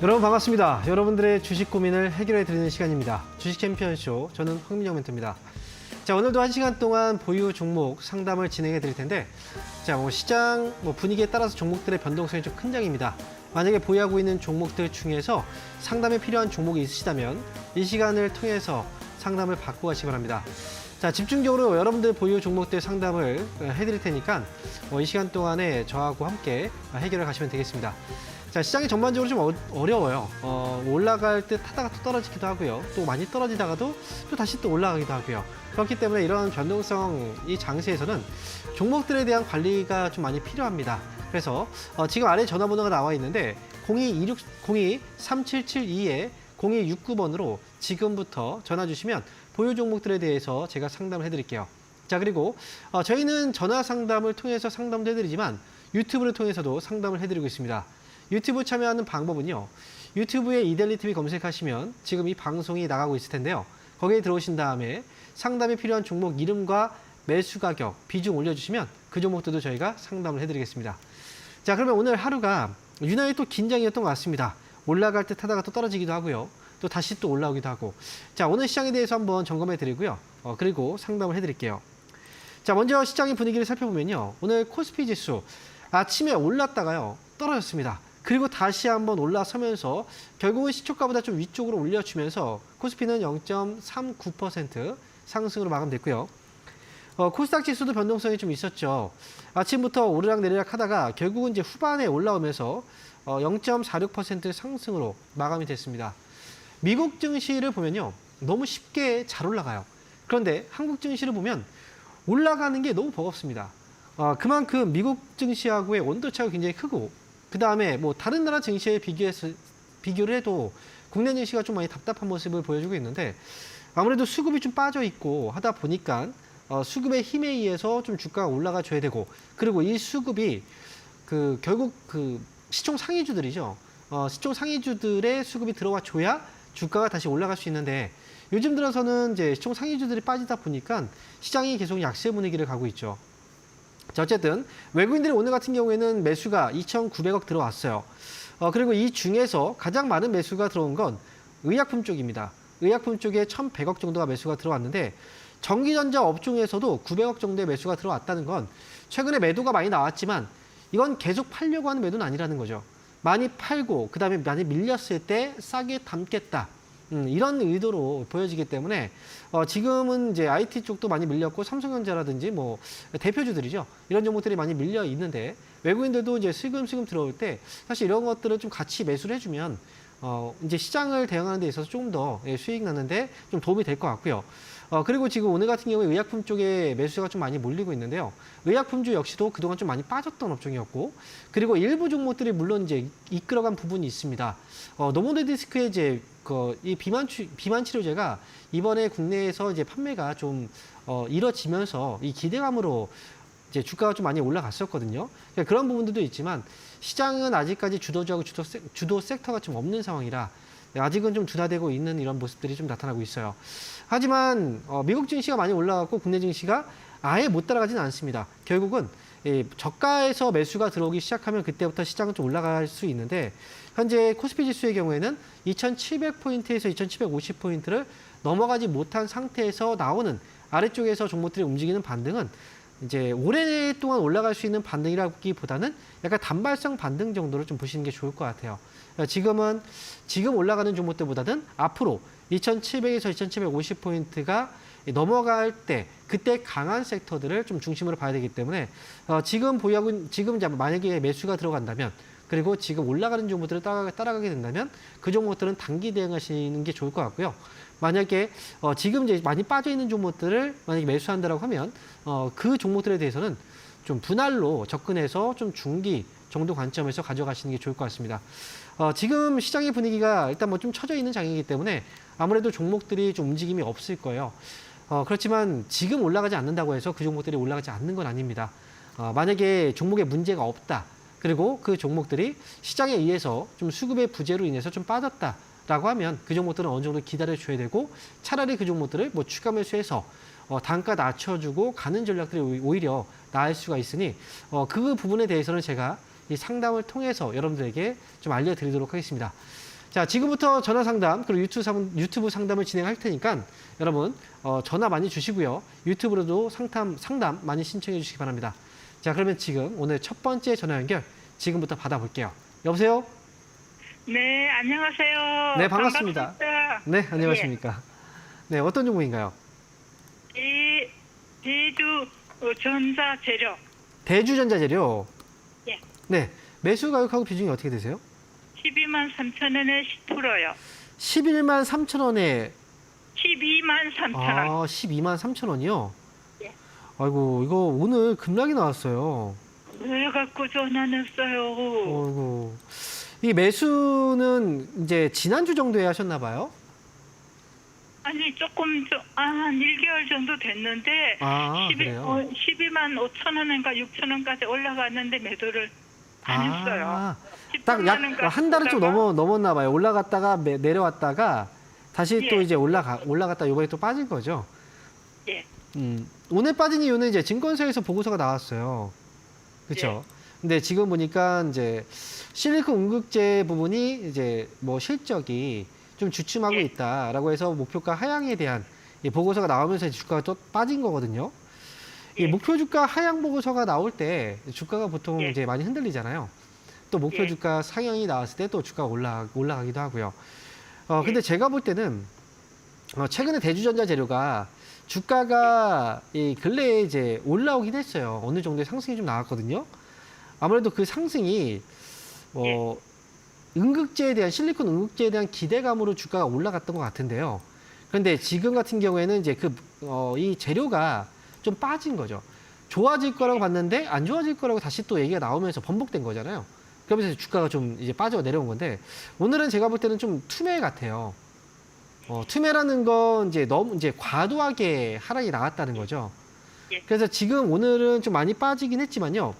여러분 반갑습니다. 여러분들의 주식 고민을 해결해 드리는 시간입니다. 주식 챔피언쇼, 저는 황민영 멘토입니다. 자, 오늘도 1시간 동안 보유 종목 상담을 진행해 드릴 텐데, 자, 시장 분위기에 따라서 종목들의 변동성이 좀 큰 장입니다. 만약에 보유하고 있는 종목들 중에서 상담에 필요한 종목이 있으시다면 이 시간을 통해서 상담을 받고 가시기 바랍니다. 자, 집중적으로 여러분들 보유 종목들 상담을 해드릴 테니까 이 시간 동안에 저하고 함께 해결해 가시면 되겠습니다. 자, 시장이 전반적으로 좀 어려워요. 올라갈 듯 하다가 또 떨어지기도 하고요. 또 많이 떨어지다가도 또 다시 또 올라가기도 하고요. 그렇기 때문에 이런 변동성 이 장세에서는 종목들에 대한 관리가 좀 많이 필요합니다. 그래서 지금 아래 전화번호가 나와 있는데 02-3772에 0269번으로 지금부터 전화 주시면 보유 종목들에 대해서 제가 상담을 해드릴게요. 자, 그리고 저희는 전화 상담을 통해서 상담도 해드리지만 유튜브를 통해서도 상담을 해드리고 있습니다. 유튜브 참여하는 방법은요. 유튜브에 이델리TV 검색하시면 지금 이 방송이 나가고 있을 텐데요. 거기에 들어오신 다음에 상담에 필요한 종목 이름과 매수 가격, 비중 올려주시면 그 종목들도 저희가 상담을 해드리겠습니다. 자, 그러면 오늘 하루가 유난히 또 긴장이었던 것 같습니다. 올라갈 듯 하다가 또 떨어지기도 하고요. 또 다시 또 올라오기도 하고. 자, 오늘 시장에 대해서 한번 점검해 드리고요. 그리고 상담을 해드릴게요. 자, 먼저 시장의 분위기를 살펴보면요. 오늘 코스피 지수 아침에 올랐다가요. 떨어졌습니다. 그리고 다시 한번 올라서면서 결국은 시초가보다 좀 위쪽으로 올려주면서 코스피는 0.39% 상승으로 마감됐고요. 코스닥 지수도 변동성이 좀 있었죠. 아침부터 오르락내리락 하다가 결국은 이제 후반에 올라오면서 0.46% 상승으로 마감이 됐습니다. 미국 증시를 보면요. 너무 쉽게 잘 올라가요. 그런데 한국 증시를 보면 올라가는 게 너무 버겁습니다. 그만큼 미국 증시하고의 온도차가 굉장히 크고 그 다음에 다른 나라 증시에 비교를 해도 국내 증시가 좀 많이 답답한 모습을 보여주고 있는데 아무래도 수급이 좀 빠져 있고 하다 보니까 수급의 힘에 의해서 좀 주가가 올라가 줘야 되고 그리고 이 수급이 결국 시총 상위주들이죠. 시총 상위주들의 수급이 들어와 줘야 주가가 다시 올라갈 수 있는데 요즘 들어서는 이제 시총 상위주들이 빠지다 보니까 시장이 계속 약세 분위기를 가고 있죠. 자, 어쨌든 외국인들이 오늘 같은 경우에는 매수가 2,900억 들어왔어요. 그리고 이 중에서 가장 많은 매수가 들어온 건 의약품 쪽입니다. 의약품 쪽에 1,100억 정도가 매수가 들어왔는데 전기전자 업종에서도 900억 정도의 매수가 들어왔다는 건 최근에 매도가 많이 나왔지만 이건 계속 팔려고 하는 매도는 아니라는 거죠. 많이 팔고 그다음에 많이 밀렸을 때 싸게 담겠다. 이런 의도로 보여지기 때문에 지금은 이제 IT 쪽도 많이 밀렸고 삼성전자라든지 대표주들이죠. 이런 종목들이 많이 밀려 있는데 외국인들도 이제 슬금슬금 들어올 때 사실 이런 것들을 좀 같이 매수를 해주면 이제 시장을 대응하는 데 있어서 조금 더 수익 나는데 좀 도움이 될 것 같고요. 그리고 지금 오늘 같은 경우에 의약품 쪽에 매수가 좀 많이 몰리고 있는데요. 의약품주 역시도 그동안 좀 많이 빠졌던 업종이었고, 그리고 일부 종목들이 물론 이제 이끌어간 부분이 있습니다. 노모노디스크의 이제 이 비만 치료제가 이번에 국내에서 이제 판매가 좀 이뤄지면서 이 기대감으로 이제 주가가 좀 많이 올라갔었거든요. 그러니까 그런 부분들도 있지만 시장은 아직까지 주도주하고 주도 섹터가 좀 없는 상황이라 아직은 좀 둔화되고 있는 이런 모습들이 좀 나타나고 있어요. 하지만 미국 증시가 많이 올라갔고 국내 증시가 아예 못 따라가지는 않습니다. 결국은 저가에서 매수가 들어오기 시작하면 그때부터 시장은 좀 올라갈 수 있는데 현재 코스피 지수의 경우에는 2,700포인트에서 2,750포인트를 넘어가지 못한 상태에서 나오는 아래쪽에서 종목들이 움직이는 반등은 이제 오랫동안 올라갈 수 있는 반등이라기보다는 약간 단발성 반등 정도로 좀 보시는 게 좋을 것 같아요. 지금 올라가는 종목들보다는 앞으로 2,700에서 2,750포인트가 넘어갈 때 그때 강한 섹터들을 좀 중심으로 봐야 되기 때문에 지금 만약에 매수가 들어간다면 그리고 지금 올라가는 종목들을 따라가게 된다면 그 종목들은 단기 대응하시는 게 좋을 것 같고요. 만약에 지금 이제 많이 빠져 있는 종목들을 만약에 매수한다라고 하면 그 종목들에 대해서는 좀 분할로 접근해서 좀 중기 정도 관점에서 가져가시는 게 좋을 것 같습니다. 지금 시장의 분위기가 일단 좀 처져 있는 장이기 때문에 아무래도 종목들이 좀 움직임이 없을 거예요. 그렇지만 지금 올라가지 않는다고 해서 그 종목들이 올라가지 않는 건 아닙니다. 만약에 종목에 문제가 없다. 그리고 그 종목들이 시장에 의해서 좀 수급의 부재로 인해서 좀 빠졌다라고 하면 그 종목들은 어느 정도 기다려줘야 되고 차라리 그 종목들을 추가 매수해서 단가 낮춰주고 가는 전략들이 오히려 나을 수가 있으니 그 부분에 대해서는 제가 이 상담을 통해서 여러분들에게 좀 알려드리도록 하겠습니다. 자, 지금부터 전화 상담 그리고 유튜브 상담을 진행할 테니까 여러분 전화 많이 주시고요. 유튜브로도 상담 많이 신청해 주시기 바랍니다. 자, 그러면 지금 오늘 첫 번째 전화 연결 지금부터 받아볼게요. 여보세요? 네, 안녕하세요. 네, 반갑습니다. 반갑습니다. 네, 안녕하십니까? 네, 어떤 종목인가요? 대주 전자재료. 대주전자재료. 예. 네, 매수 가격하고 비중이 어떻게 되세요? 12만 3천 원에 10%요. 11만 3천 원에 12만 3천 원. 12만 3천 원이요? 예. 아이고, 이거 오늘 급락이 나왔어요. 왜 갖고 전화했어요? 아이고. 이 매수는 이제 지난주 정도에 하셨나 봐요? 아니, 한 1개월 정도 됐는데, 그래요? 12만 5천 원인가 6천 원까지 올라갔는데 매도를 안 했어요. 딱 약 한 달은 좀 넘었나 봐요. 올라갔다가 내려왔다가 다시 또 예. 이제 올라갔다 이번에 또 빠진 거죠. 예. 오늘 빠진 이유는 이제 증권사에서 보고서가 나왔어요. 그렇죠? 근데 지금 보니까 이제 실리콘 응급제 부분이 이제 뭐 실적이 좀 주춤하고 예. 있다라고 해서 목표가 하향에 대한 이 보고서가 나오면서 이제 주가가 또 빠진 거거든요. 이 예. 목표 주가 하향 보고서가 나올 때 주가가 보통 예. 이제 많이 흔들리잖아요. 또 목표 예. 주가 상향이 나왔을 때 또 주가가 올라가기도 하고요. 예. 근데 제가 볼 때는 최근에 대주전자 재료가 주가가 이 근래에 이제 올라오긴 했어요. 어느 정도의 상승이 좀 나왔거든요. 아무래도 그 상승이 응급제에 대한 실리콘 응급제에 대한 기대감으로 주가가 올라갔던 것 같은데요. 그런데 지금 같은 경우에는 이제 이 재료가 좀 빠진 거죠. 좋아질 거라고 봤는데 안 좋아질 거라고 다시 또 얘기가 나오면서 번복된 거잖아요. 그러면서 주가가 좀 이제 빠져 내려온 건데 오늘은 제가 볼 때는 좀 투매 같아요. 투매라는 건 이제 너무 이제 과도하게 하락이 나왔다는 거죠. 그래서 지금 오늘은 좀 많이 빠지긴 했지만요.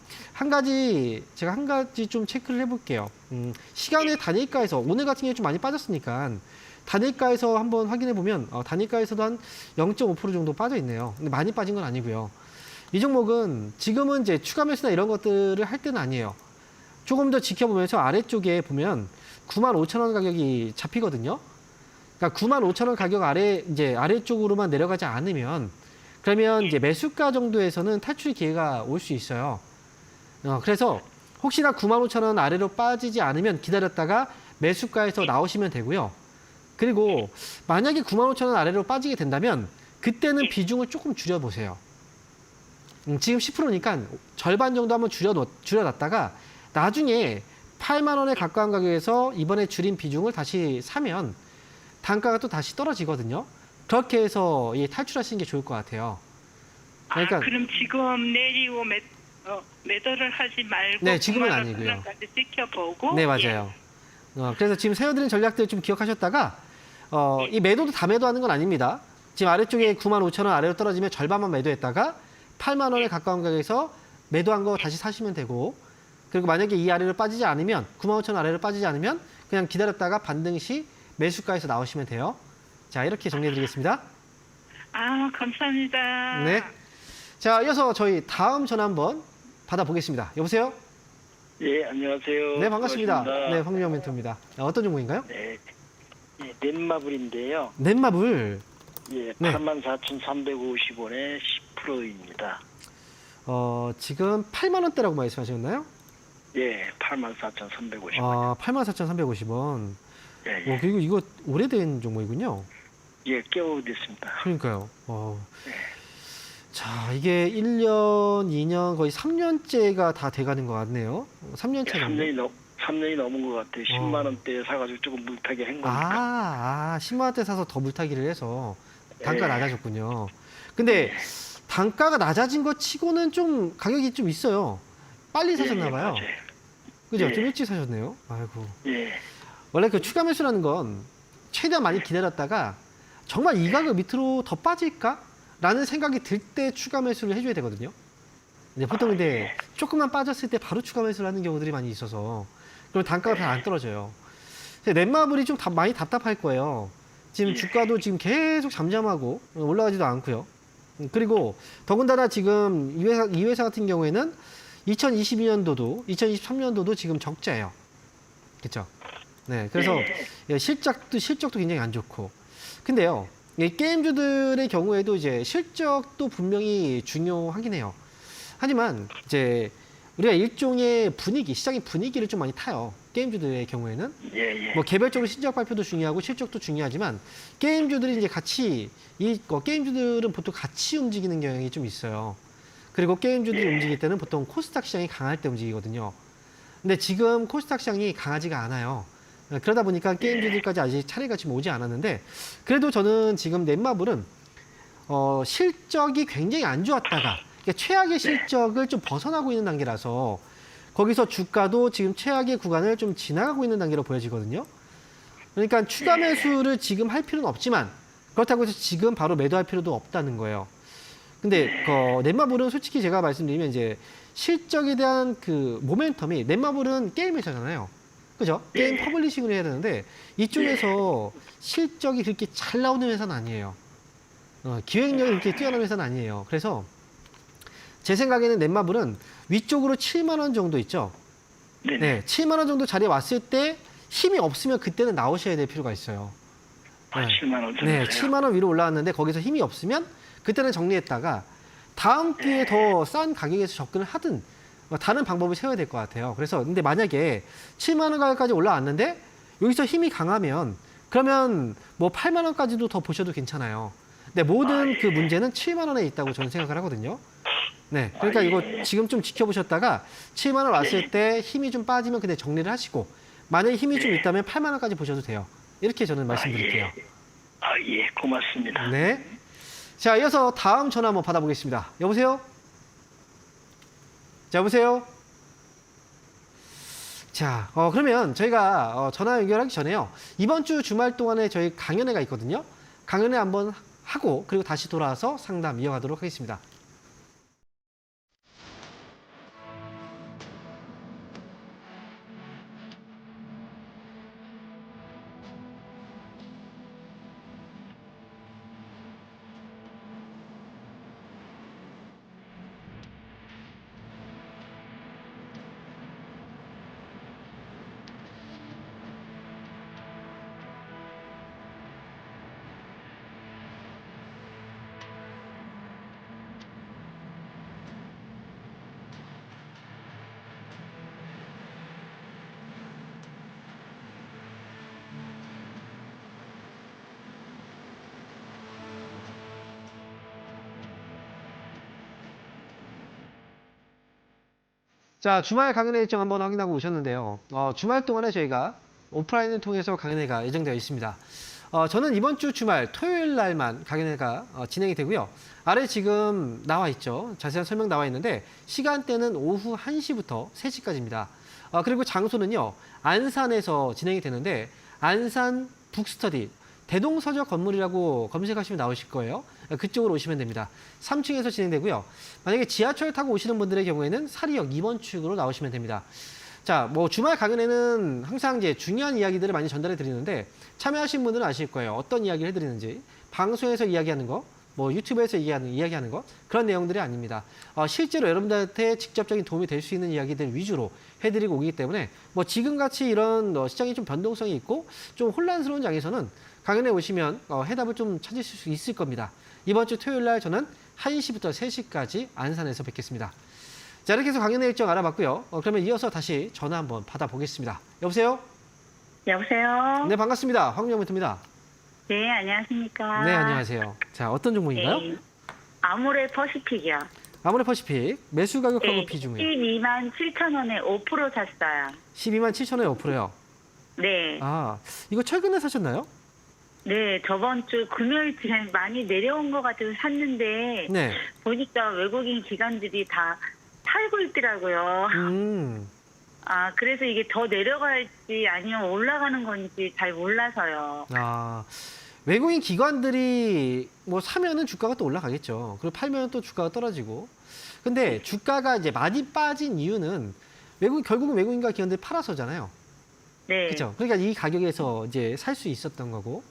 제가 한 가지 좀 체크를 해볼게요. 시간의 단일가에서 오늘 같은 경우에 좀 많이 빠졌으니까 단일가에서 한번 확인해 보면 단일가에서도 한 0.5% 정도 빠져 있네요. 근데 많이 빠진 건 아니고요. 이 종목은 지금은 이제 추가 매수나 이런 것들을 할 때는 아니에요. 조금 더 지켜보면서 아래쪽에 보면 95,000원 가격이 잡히거든요. 그러니까 95,000원 가격 아래쪽으로만 내려가지 않으면 그러면 이제 매수가 정도에서는 탈출 기회가 올 수 있어요. 그래서 혹시나 95,000원 아래로 빠지지 않으면 기다렸다가 매수가에서 나오시면 되고요. 그리고 만약에 95,000원 아래로 빠지게 된다면 그때는 비중을 조금 줄여보세요. 지금 10%니까 절반 정도 한번 줄여놨다가 나중에 8만 원에 가까운 가격에서 이번에 줄인 비중을 다시 사면 단가가 또 다시 떨어지거든요. 그렇게 해서 탈출하시는 게 좋을 것 같아요. 그러니까 그럼 지금 내리고 매도를 하지 말고 네, 지금은 아니고요. 까지 지켜보고. 네, 맞아요. 그래서 지금 세워드린 전략들 좀 기억하셨다가 이 매도도 다 매도하는 건 아닙니다. 지금 아래쪽에 95,000원 아래로 떨어지면 절반만 매도했다가 8만 원에 가까운 가격에서 매도한 거 다시 사시면 되고 그리고 만약에 이 아래로 빠지지 않으면 95,000원 아래로 빠지지 않으면 그냥 기다렸다가 반등 시 매수가에서 나오시면 돼요. 자, 이렇게 정리해드리겠습니다. 감사합니다. 네. 자, 이어서 저희 다음 전화 한번 받아보겠습니다. 여보세요? 예, 안녕하세요. 네, 반갑습니다. 반갑습니다. 네, 황유영 멘토입니다. 어떤 종목인가요? 네, 넷마블인데요. 넷마블. 예, 네. 84,350원에 10%입니다. 지금 8만 원대라고 말씀하셨나요? 예, 84,350원. 84,350원. 예, 예. 그리고 이거 오래된 종목이군요. 예, 깨워됐습니다. 그러니까요. 네. 자, 이게 1년, 2년, 거의 3년째가 다 돼가는 것 같네요. 3년 차 정도. 3년이 넘은 것 같아요. 10만 원대 사가지고 조금 물타기 한 거니까. 10만 원대 사서 더 물타기를 해서 단가 네. 낮아졌군요. 근데 단가가 낮아진 것 치고는 좀 가격이 좀 있어요. 빨리 사셨나 봐요. 맞아요. 그죠? 예. 좀 일찍 사셨네요. 아이고. 예, 원래 그 추가 매수라는 건 최대한 많이 기다렸다가 정말 이 가격 밑으로 더 빠질까? 라는 생각이 들 때 추가 매수를 해줘야 되거든요. 근데 보통 근데 조금만 빠졌을 때 바로 추가 매수를 하는 경우들이 많이 있어서 그럼 단가가 잘 안 떨어져요. 넷마블이 좀 많이 답답할 거예요. 지금 주가도 지금 계속 잠잠하고 올라가지도 않고요. 그리고 더군다나 지금 이 회사 같은 경우에는 2022년도도 2023년도도 지금 적자예요. 그렇죠? 네, 그래서 예, 실적도 굉장히 안 좋고. 근데요, 이 게임주들의 경우에도 이제 실적도 분명히 중요하긴 해요. 하지만 이제 우리가 일종의 분위기, 시장의 분위기를 좀 많이 타요. 게임주들의 경우에는 예, 예. 뭐 개별적으로 실적 발표도 중요하고 실적도 중요하지만 게임주들이 이제 같이 게임주들은 보통 같이 움직이는 경향이 좀 있어요. 그리고 게임주들이 움직일 때는 보통 코스닥 시장이 강할 때 움직이거든요. 근데 지금 코스닥 시장이 강하지가 않아요. 그러다 보니까 게임주들까지 아직 차례가 지금 오지 않았는데 그래도 저는 지금 넷마블은 실적이 굉장히 안 좋았다가 그러니까 최악의 실적을 좀 벗어나고 있는 단계라서 거기서 주가도 지금 최악의 구간을 좀 지나가고 있는 단계로 보여지거든요. 그러니까 추가 매수를 지금 할 필요는 없지만 그렇다고 해서 지금 바로 매도할 필요도 없다는 거예요. 근데 넷마블은 솔직히 제가 말씀드리면 이제 실적에 대한 그 모멘텀이 넷마블은 게임 회사잖아요. 그죠? 게임 퍼블리싱을 해야 되는데 이쪽에서 실적이 그렇게 잘 나오는 회사는 아니에요. 기획력이 그렇게 뛰어난 회사는 아니에요. 그래서 제 생각에는 넷마블은 위쪽으로 7만 원 정도 있죠. 네, 7만 원 정도 자리에 왔을 때 힘이 없으면 그때는 나오셔야 될 필요가 있어요. 아, 7만 원. 네, 7만 원 위로 올라왔는데 거기서 힘이 없으면 그때는 정리했다가 다음 기회에 더 싼 가격에서 접근을 하든 다른 방법을 세워야 될 것 같아요. 그래서 근데 만약에 7만 원 가격까지 올라왔는데 여기서 힘이 강하면 그러면 뭐 8만 원까지도 더 보셔도 괜찮아요. 근데 모든 그 문제는 7만 원에 있다고 저는 생각을 하거든요. 네, 그러니까 이거 지금 좀 지켜보셨다가 7만 원 왔을 때 힘이 좀 빠지면 그때 정리를 하시고 만약에 힘이 좀 있다면 8만 원까지 보셔도 돼요. 이렇게 저는 말씀드릴게요. 예, 고맙습니다. 네. 자, 이어서 다음 전화 한번 받아보겠습니다. 여보세요? 자, 여보세요? 자, 그러면 저희가 전화 연결하기 전에요. 이번 주 주말 동안에 저희 강연회가 있거든요. 강연회 한번 하고 그리고 다시 돌아와서 상담 이어가도록 하겠습니다. 자, 주말 강연회 일정 한번 확인하고 오셨는데요. 주말 동안에 저희가 오프라인을 통해서 강연회가 예정되어 있습니다. 저는 이번 주 주말 토요일 날만 강연회가 진행이 되고요. 아래 지금 나와 있죠. 자세한 설명 나와 있는데 시간대는 오후 1시부터 3시까지입니다. 그리고 장소는요. 안산에서 진행이 되는데 안산 북스터디 대동서적 건물이라고 검색하시면 나오실 거예요. 그쪽으로 오시면 됩니다. 3층에서 진행되고요. 만약에 지하철 타고 오시는 분들의 경우에는 사리역 2번 출구로 나오시면 됩니다. 자, 뭐 주말 강연에는 항상 이제 중요한 이야기들을 많이 전달해 드리는데 참여하신 분들은 아실 거예요. 어떤 이야기를 해드리는지. 방송에서 이야기하는 거, 뭐 유튜브에서 이야기하는 거 그런 내용들이 아닙니다. 실제로 여러분들한테 직접적인 도움이 될 수 있는 이야기들 위주로 해드리고 오기 때문에 뭐 지금같이 이런 시장이 좀 변동성이 있고 좀 혼란스러운 장에서는 강연에 오시면 해답을 좀 찾으실 수 있을 겁니다. 이번 주 토요일 날 저는 1시부터 3시까지 안산에서 뵙겠습니다. 자, 이렇게 해서 강연의 일정 알아봤고요. 그러면 이어서 다시 전화 한번 받아보겠습니다. 여보세요? 여보세요? 네, 반갑습니다. 황명문입니다. 네, 안녕하십니까? 네, 안녕하세요. 자, 어떤 종목인가요? 네. 아모레 퍼시픽이요. 아모레 퍼시픽 매수 가격하고 네, 비중이요. 12만 7천 원에 5% 샀어요. 12만 7천원에 5%요. 네. 아, 이거 최근에 사셨나요? 네, 저번 주 금요일쯤에 많이 내려온 것 같아서 샀는데 네. 보니까 외국인 기관들이 다 팔고 있더라고요. 그래서 이게 더 내려갈지 아니면 올라가는 건지 잘 몰라서요. 외국인 기관들이 뭐 사면은 주가가 또 올라가겠죠. 그리고 팔면 또 주가가 떨어지고. 근데 주가가 이제 많이 빠진 이유는 결국은 외국인과 기관들이 팔아서잖아요. 네. 그렇죠. 그러니까 이 가격에서 이제 살 수 있었던 거고.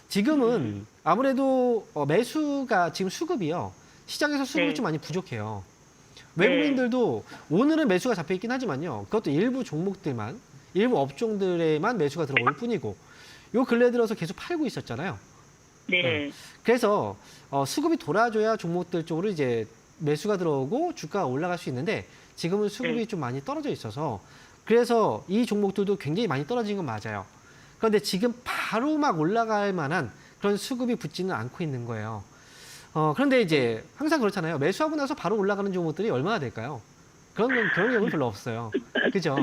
지금은 아무래도 매수가 지금 수급이요. 시장에서 수급이 네. 좀 많이 부족해요. 외국인들도 오늘은 매수가 잡혀 있긴 하지만요. 그것도 일부 종목들만 일부 업종들에만 매수가 들어올 뿐이고 요 근래 들어서 계속 팔고 있었잖아요. 네. 그래서 수급이 돌아줘야 종목들 쪽으로 이제 매수가 들어오고 주가가 올라갈 수 있는데 지금은 수급이 네. 좀 많이 떨어져 있어서 그래서 이 종목들도 굉장히 많이 떨어진 건 맞아요. 그런데 지금 바로 막 올라갈 만한 그런 수급이 붙지는 않고 있는 거예요. 그런데 이제 항상 그렇잖아요. 매수하고 나서 바로 올라가는 종목들이 얼마나 될까요? 그런 경우는 별로 없어요. 그죠?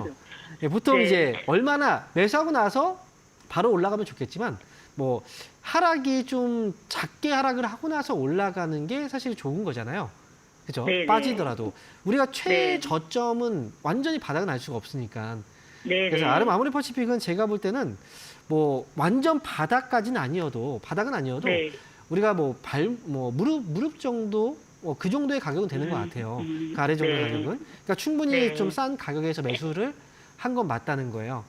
예, 보통 네. 이제 얼마나 매수하고 나서 바로 올라가면 좋겠지만 뭐 하락이 좀 작게 하락을 하고 나서 올라가는 게 사실 좋은 거잖아요. 그죠? 네네. 빠지더라도 우리가 네. 최저점은 완전히 바닥은 알 수가 없으니까. 네. 그래서 아모레퍼시픽은 제가 볼 때는 뭐 완전 바닥까지는 아니어도 바닥은 아니어도 네. 우리가 뭐 무릎 정도 그 정도의 가격은 되는 것 같아요. 그 아래 정도의 네. 가격은. 그러니까 충분히 네. 좀 싼 가격에서 매수를 한 건 맞다는 거예요.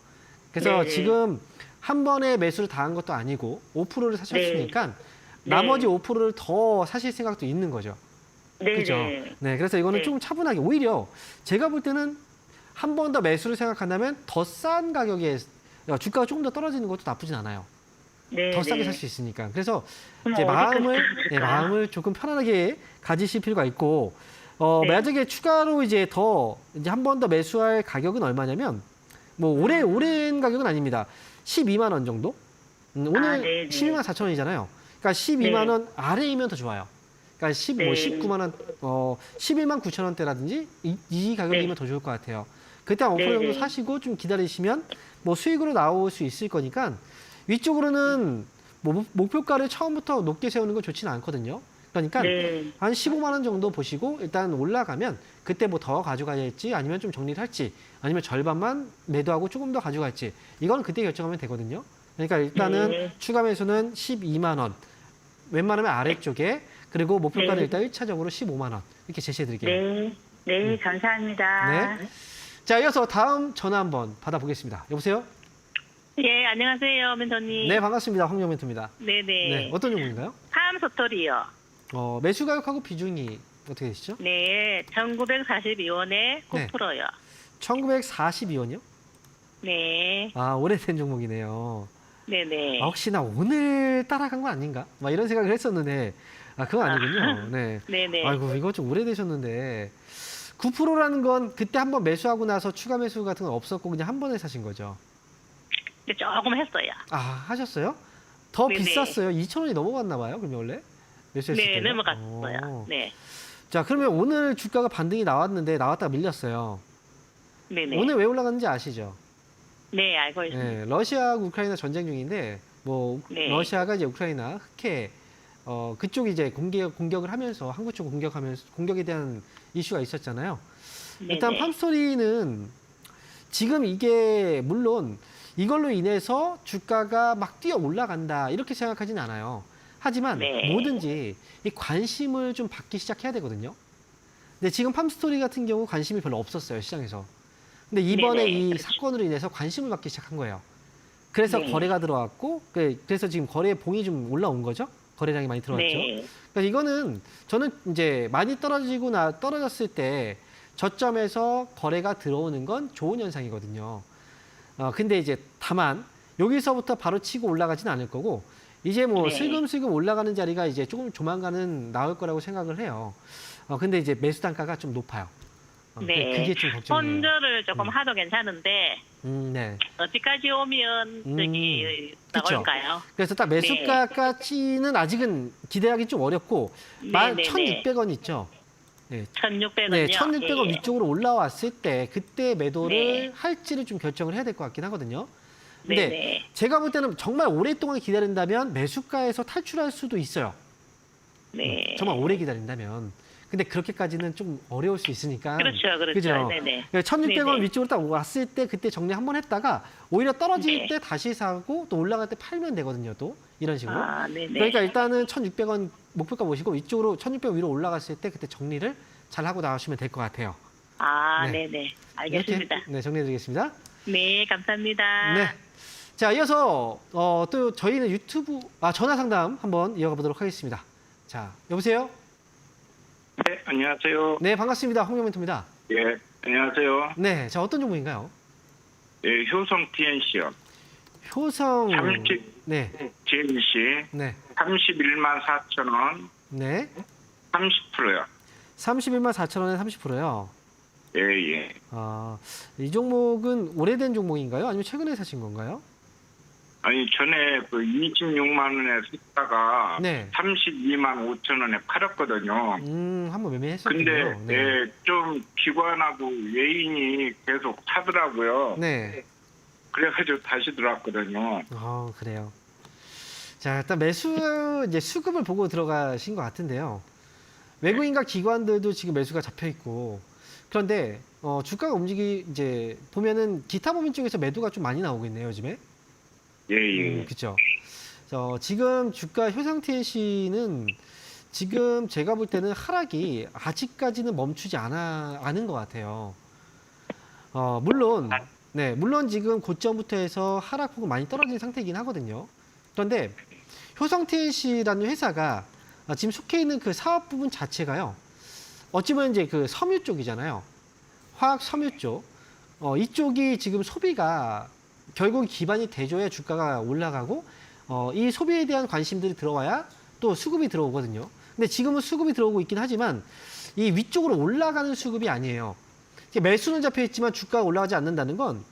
그래서 네. 지금 한 번에 매수를 다 한 것도 아니고 5%를 사셨으니까 네. 나머지 5%를 더 사실 생각도 있는 거죠. 네. 그죠? 네, 그래서 이거는 네. 좀 차분하게 오히려 제가 볼 때는 한 번 더 매수를 생각한다면 더 싼 가격에 주가가 조금 더 떨어지는 것도 나쁘진 않아요. 네. 더 싸게 네. 살 수 있으니까. 그래서 그럼 이제 어디까지 마음을 떨어질까요? 조금 편안하게 가지실 필요가 있고 네. 만약에 추가로 이제 한 번 더 매수할 가격은 얼마냐면 뭐 오랜 가격은 아닙니다. 12만 원 정도? 오늘 네네. 12만 4천 원이잖아요. 그러니까 12만 원 아래이면 더 좋아요. 그러니까 19만 원, 11만 9천 원대라든지 이 가격이면 네. 더 좋을 것 같아요. 그때 한 5% 정도 네네. 사시고 좀 기다리시면 뭐 수익으로 나올 수 있을 거니까 위쪽으로는 뭐 목표가를 처음부터 높게 세우는 건 좋지는 않거든요. 그러니까 네. 한 15만 원 정도 보시고 일단 올라가면 그때 뭐 더 가져가야할지 아니면 좀 정리를 할지 아니면 절반만 매도하고 조금 더 가져갈지 이건 그때 결정하면 되거든요. 그러니까 일단은 네. 추가 매수는 12만 원 웬만하면 아래쪽에 그리고 목표가는 네. 일단 1차적으로 15만 원 이렇게 제시해 드릴게요. 네. 네. 감사합니다. 네. 자, 이어서 다음 전화 한번 받아보겠습니다. 여보세요? 예, 안녕하세요, 멘토님. 네, 반갑습니다. 황영 멘토입니다. 네네. 네, 어떤 종목인가요? 팜스토리요. 매수 가격하고 비중이 어떻게 되시죠? 네, 1942원에 9%요. 1942원이요? 네, 아, 오래된 종목이네요. 네네. 혹시나 오늘 따라간 거 아닌가? 막 이런 생각을 했었는데, 그건 아니군요. 네. 네네. 아이고, 이거 좀 오래되셨는데, 9%라는 건 그때 한번 매수하고 나서 추가 매수 같은 건 없었고, 그냥 한 번에 사신 거죠? 네, 조금 했어요. 하셨어요? 더 네네. 비쌌어요? 2,000원이 넘어갔나 봐요, 그러면 원래? 매수했을 네, 때는? 넘어갔어요. 네, 자, 그러면 오늘 주가가 반등이 나왔다가 밀렸어요. 네네. 오늘 왜 올라갔는지 아시죠? 네, 알고 있습니다. 네, 러시아하고 우크라이나 전쟁 중인데 뭐 네. 러시아가 이제 우크라이나 흑해 그쪽이 이제 공격을 하면서 한국 쪽 공격에 대한 이슈가 있었잖아요. 일단 네네. 팜스토리는 지금 이게 물론 이걸로 인해서 주가가 막 뛰어 올라간다 이렇게 생각하진 않아요. 하지만 네. 뭐든지 이 관심을 좀 받기 시작해야 되거든요. 근데 지금 팜스토리 같은 경우 관심이 별로 없었어요, 시장에서. 근데 이번에 네네, 이 그렇죠. 사건으로 인해서 관심을 받기 시작한 거예요. 그래서 네. 거래가 들어왔고, 그래서 지금 거래 봉이 좀 올라온 거죠. 거래량이 많이 들어왔죠. 네, 그러니까 이거는 저는 이제 많이 떨어졌을 때 저점에서 거래가 들어오는 건 좋은 현상이거든요. 근데 이제 다만 여기서부터 바로 치고 올라가진 않을 거고, 이제 뭐 네. 슬금슬금 올라가는 자리가 이제 조금 조만간은 나올 거라고 생각을 해요. 근데 이제 매수 단가가 좀 높아요. 네. 그게 좀 걱정이에요. 혼조를 조금 하도 괜찮은데 네. 어디까지 오면 저기 그쵸. 나올까요? 그래서 딱 매수가까지는 아직은 기대하기 좀 어렵고, 네네네. 1,600원 있죠? 네. 1,600원요. 네, 1,600원 위쪽으로 올라왔을 때, 그때 매도를 네. 할지를 좀 결정을 해야 될 것 같긴 하거든요. 근데 네네. 제가 볼 때는 정말 오랫동안 기다린다면 매수가에서 탈출할 수도 있어요. 네. 정말 오래 기다린다면. 근데 그렇게까지는 좀 어려울 수 있으니까. 그렇죠, 그렇죠. 그죠? 네네. 1,600원 네네. 위쪽으로 딱 왔을 때 그때 정리 한번 했다가 오히려 떨어질 네. 때 다시 사고 또 올라갈 때 팔면 되거든요. 또 이런 식으로. 네네. 그러니까 일단은 1,600원 목표가 보시고 이쪽으로 1,600원 위로 올라갔을 때 그때 정리를 잘 하고 나가시면 될 것 같아요. 네. 네네. 알겠습니다. 이렇게, 네, 정리해드리겠습니다. 네, 감사합니다. 네. 자, 이어서 또 저희는 유튜브 전화 상담 한번 이어가 보도록 하겠습니다. 자, 여보세요? 네, 안녕하세요. 네, 반갑습니다. 홍명멘토입니다. 예, 안녕하세요. 네, 자 어떤 종목인가요? 예, 효성 TNC요. 효성 30 네. JNC 네. 31만 4천 원, 네. 30%요. 31만 4천 원에 30%요. 예, 예. 아, 이 종목은 오래된 종목인가요? 아니면 최근에 사신 건가요? 아니, 전에 그 26만 원에 샀다가 네. 32만 5천 원에 팔았거든요. 한번 매매했었군요. 근데 네. 예, 좀 기관하고 외인이 계속 사더라고요. 네. 그래가지고 다시 들어왔거든요. 그래요. 자, 일단 매수 이제 수급을 보고 들어가신 것 같은데요. 외국인과 기관들도 지금 매수가 잡혀 있고, 그런데 주가가 이제 보면은 기타 법인 쪽에서 매도가 좀 많이 나오고 있네요, 요즘에. 예, 예. 그렇죠. 지금 주가 효성 TNC는 지금 제가 볼 때는 하락이 아직까지는 멈추지 않은 것 같아요. 물론 지금 고점부터 해서 하락폭은 많이 떨어진 상태이긴 하거든요. 그런데 효성 TNC라는 회사가 지금 속해 있는 그 사업 부분 자체가요. 어찌 보면 이제 그 섬유 쪽이잖아요. 화학 섬유 쪽. 이쪽이 지금 소비가 결국 기반이 돼줘야 주가가 올라가고 이 소비에 대한 관심들이 들어와야 또 수급이 들어오거든요. 근데 지금은 수급이 들어오고 있긴 하지만 이 위쪽으로 올라가는 수급이 아니에요. 매수는 잡혀 있지만 주가가 올라가지 않는다는 건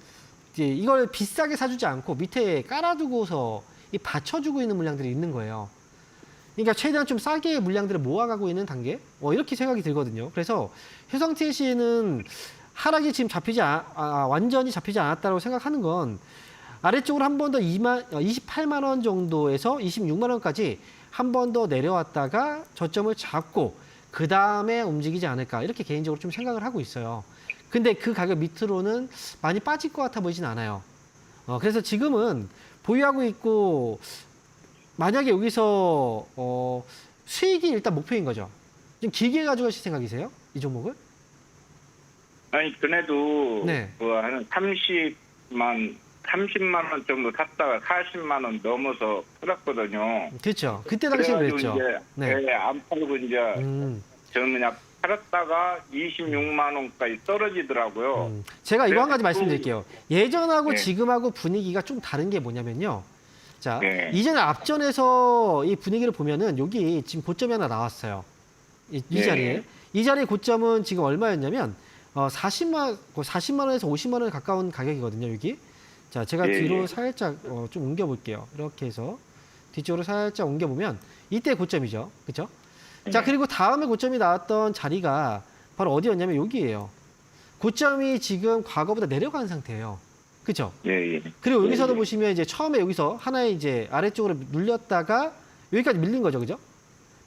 이제 이걸 비싸게 사주지 않고 밑에 깔아두고서 이 받쳐주고 있는 물량들이 있는 거예요. 그러니까 최대한 좀 싸게 물량들을 모아가고 있는 단계? 이렇게 생각이 들거든요. 그래서 효성 TNC는 하락이 지금 완전히 잡히지 않았다고 생각하는 건 아래쪽으로 한 번 더 28만 원 정도에서 26만 원까지 한 번 더 내려왔다가 저점을 잡고 그 다음에 움직이지 않을까 이렇게 개인적으로 좀 생각을 하고 있어요. 근데 그 가격 밑으로는 많이 빠질 것 같아 보이진 않아요. 그래서 지금은 보유하고 있고 만약에 여기서 수익이 일단 목표인 거죠. 좀 길게 가져가실 생각이세요? 이 종목을? 아니, 그래도 네. 한 30만 원 정도 샀다가 40만 원 넘어서 팔았거든요. 그렇죠. 그때 당시에 그래가지고 그랬죠. 이제 네. 안 팔고 이제 저는 그냥 팔았다가 26만 원까지 떨어지더라고요. 제가 이거 한 가지 네, 말씀드릴게요. 예전하고 네. 지금하고 분위기가 좀 다른 게 뭐냐면요. 자, 네. 이전에 앞전에서 이 분위기를 보면은 여기 지금 고점이 하나 나왔어요. 이 네. 자리에. 이 자리의 고점은 지금 얼마였냐면 40만 원에서 50만 원에 가까운 가격이거든요, 여기. 자, 제가 네. 뒤로 살짝 좀 옮겨 볼게요. 이렇게 해서 뒤쪽으로 살짝 옮겨 보면 이때 고점이죠. 그렇죠? 자, 네. 그리고 다음에 고점이 나왔던 자리가 바로 어디였냐면 여기예요. 고점이 지금 과거보다 내려간 상태예요. 그렇죠? 예, 예. 그리고 여기서도 예, 예. 보시면 이제 처음에 여기서 하나의 이제 아래쪽으로 눌렸다가 여기까지 밀린 거죠. 그죠?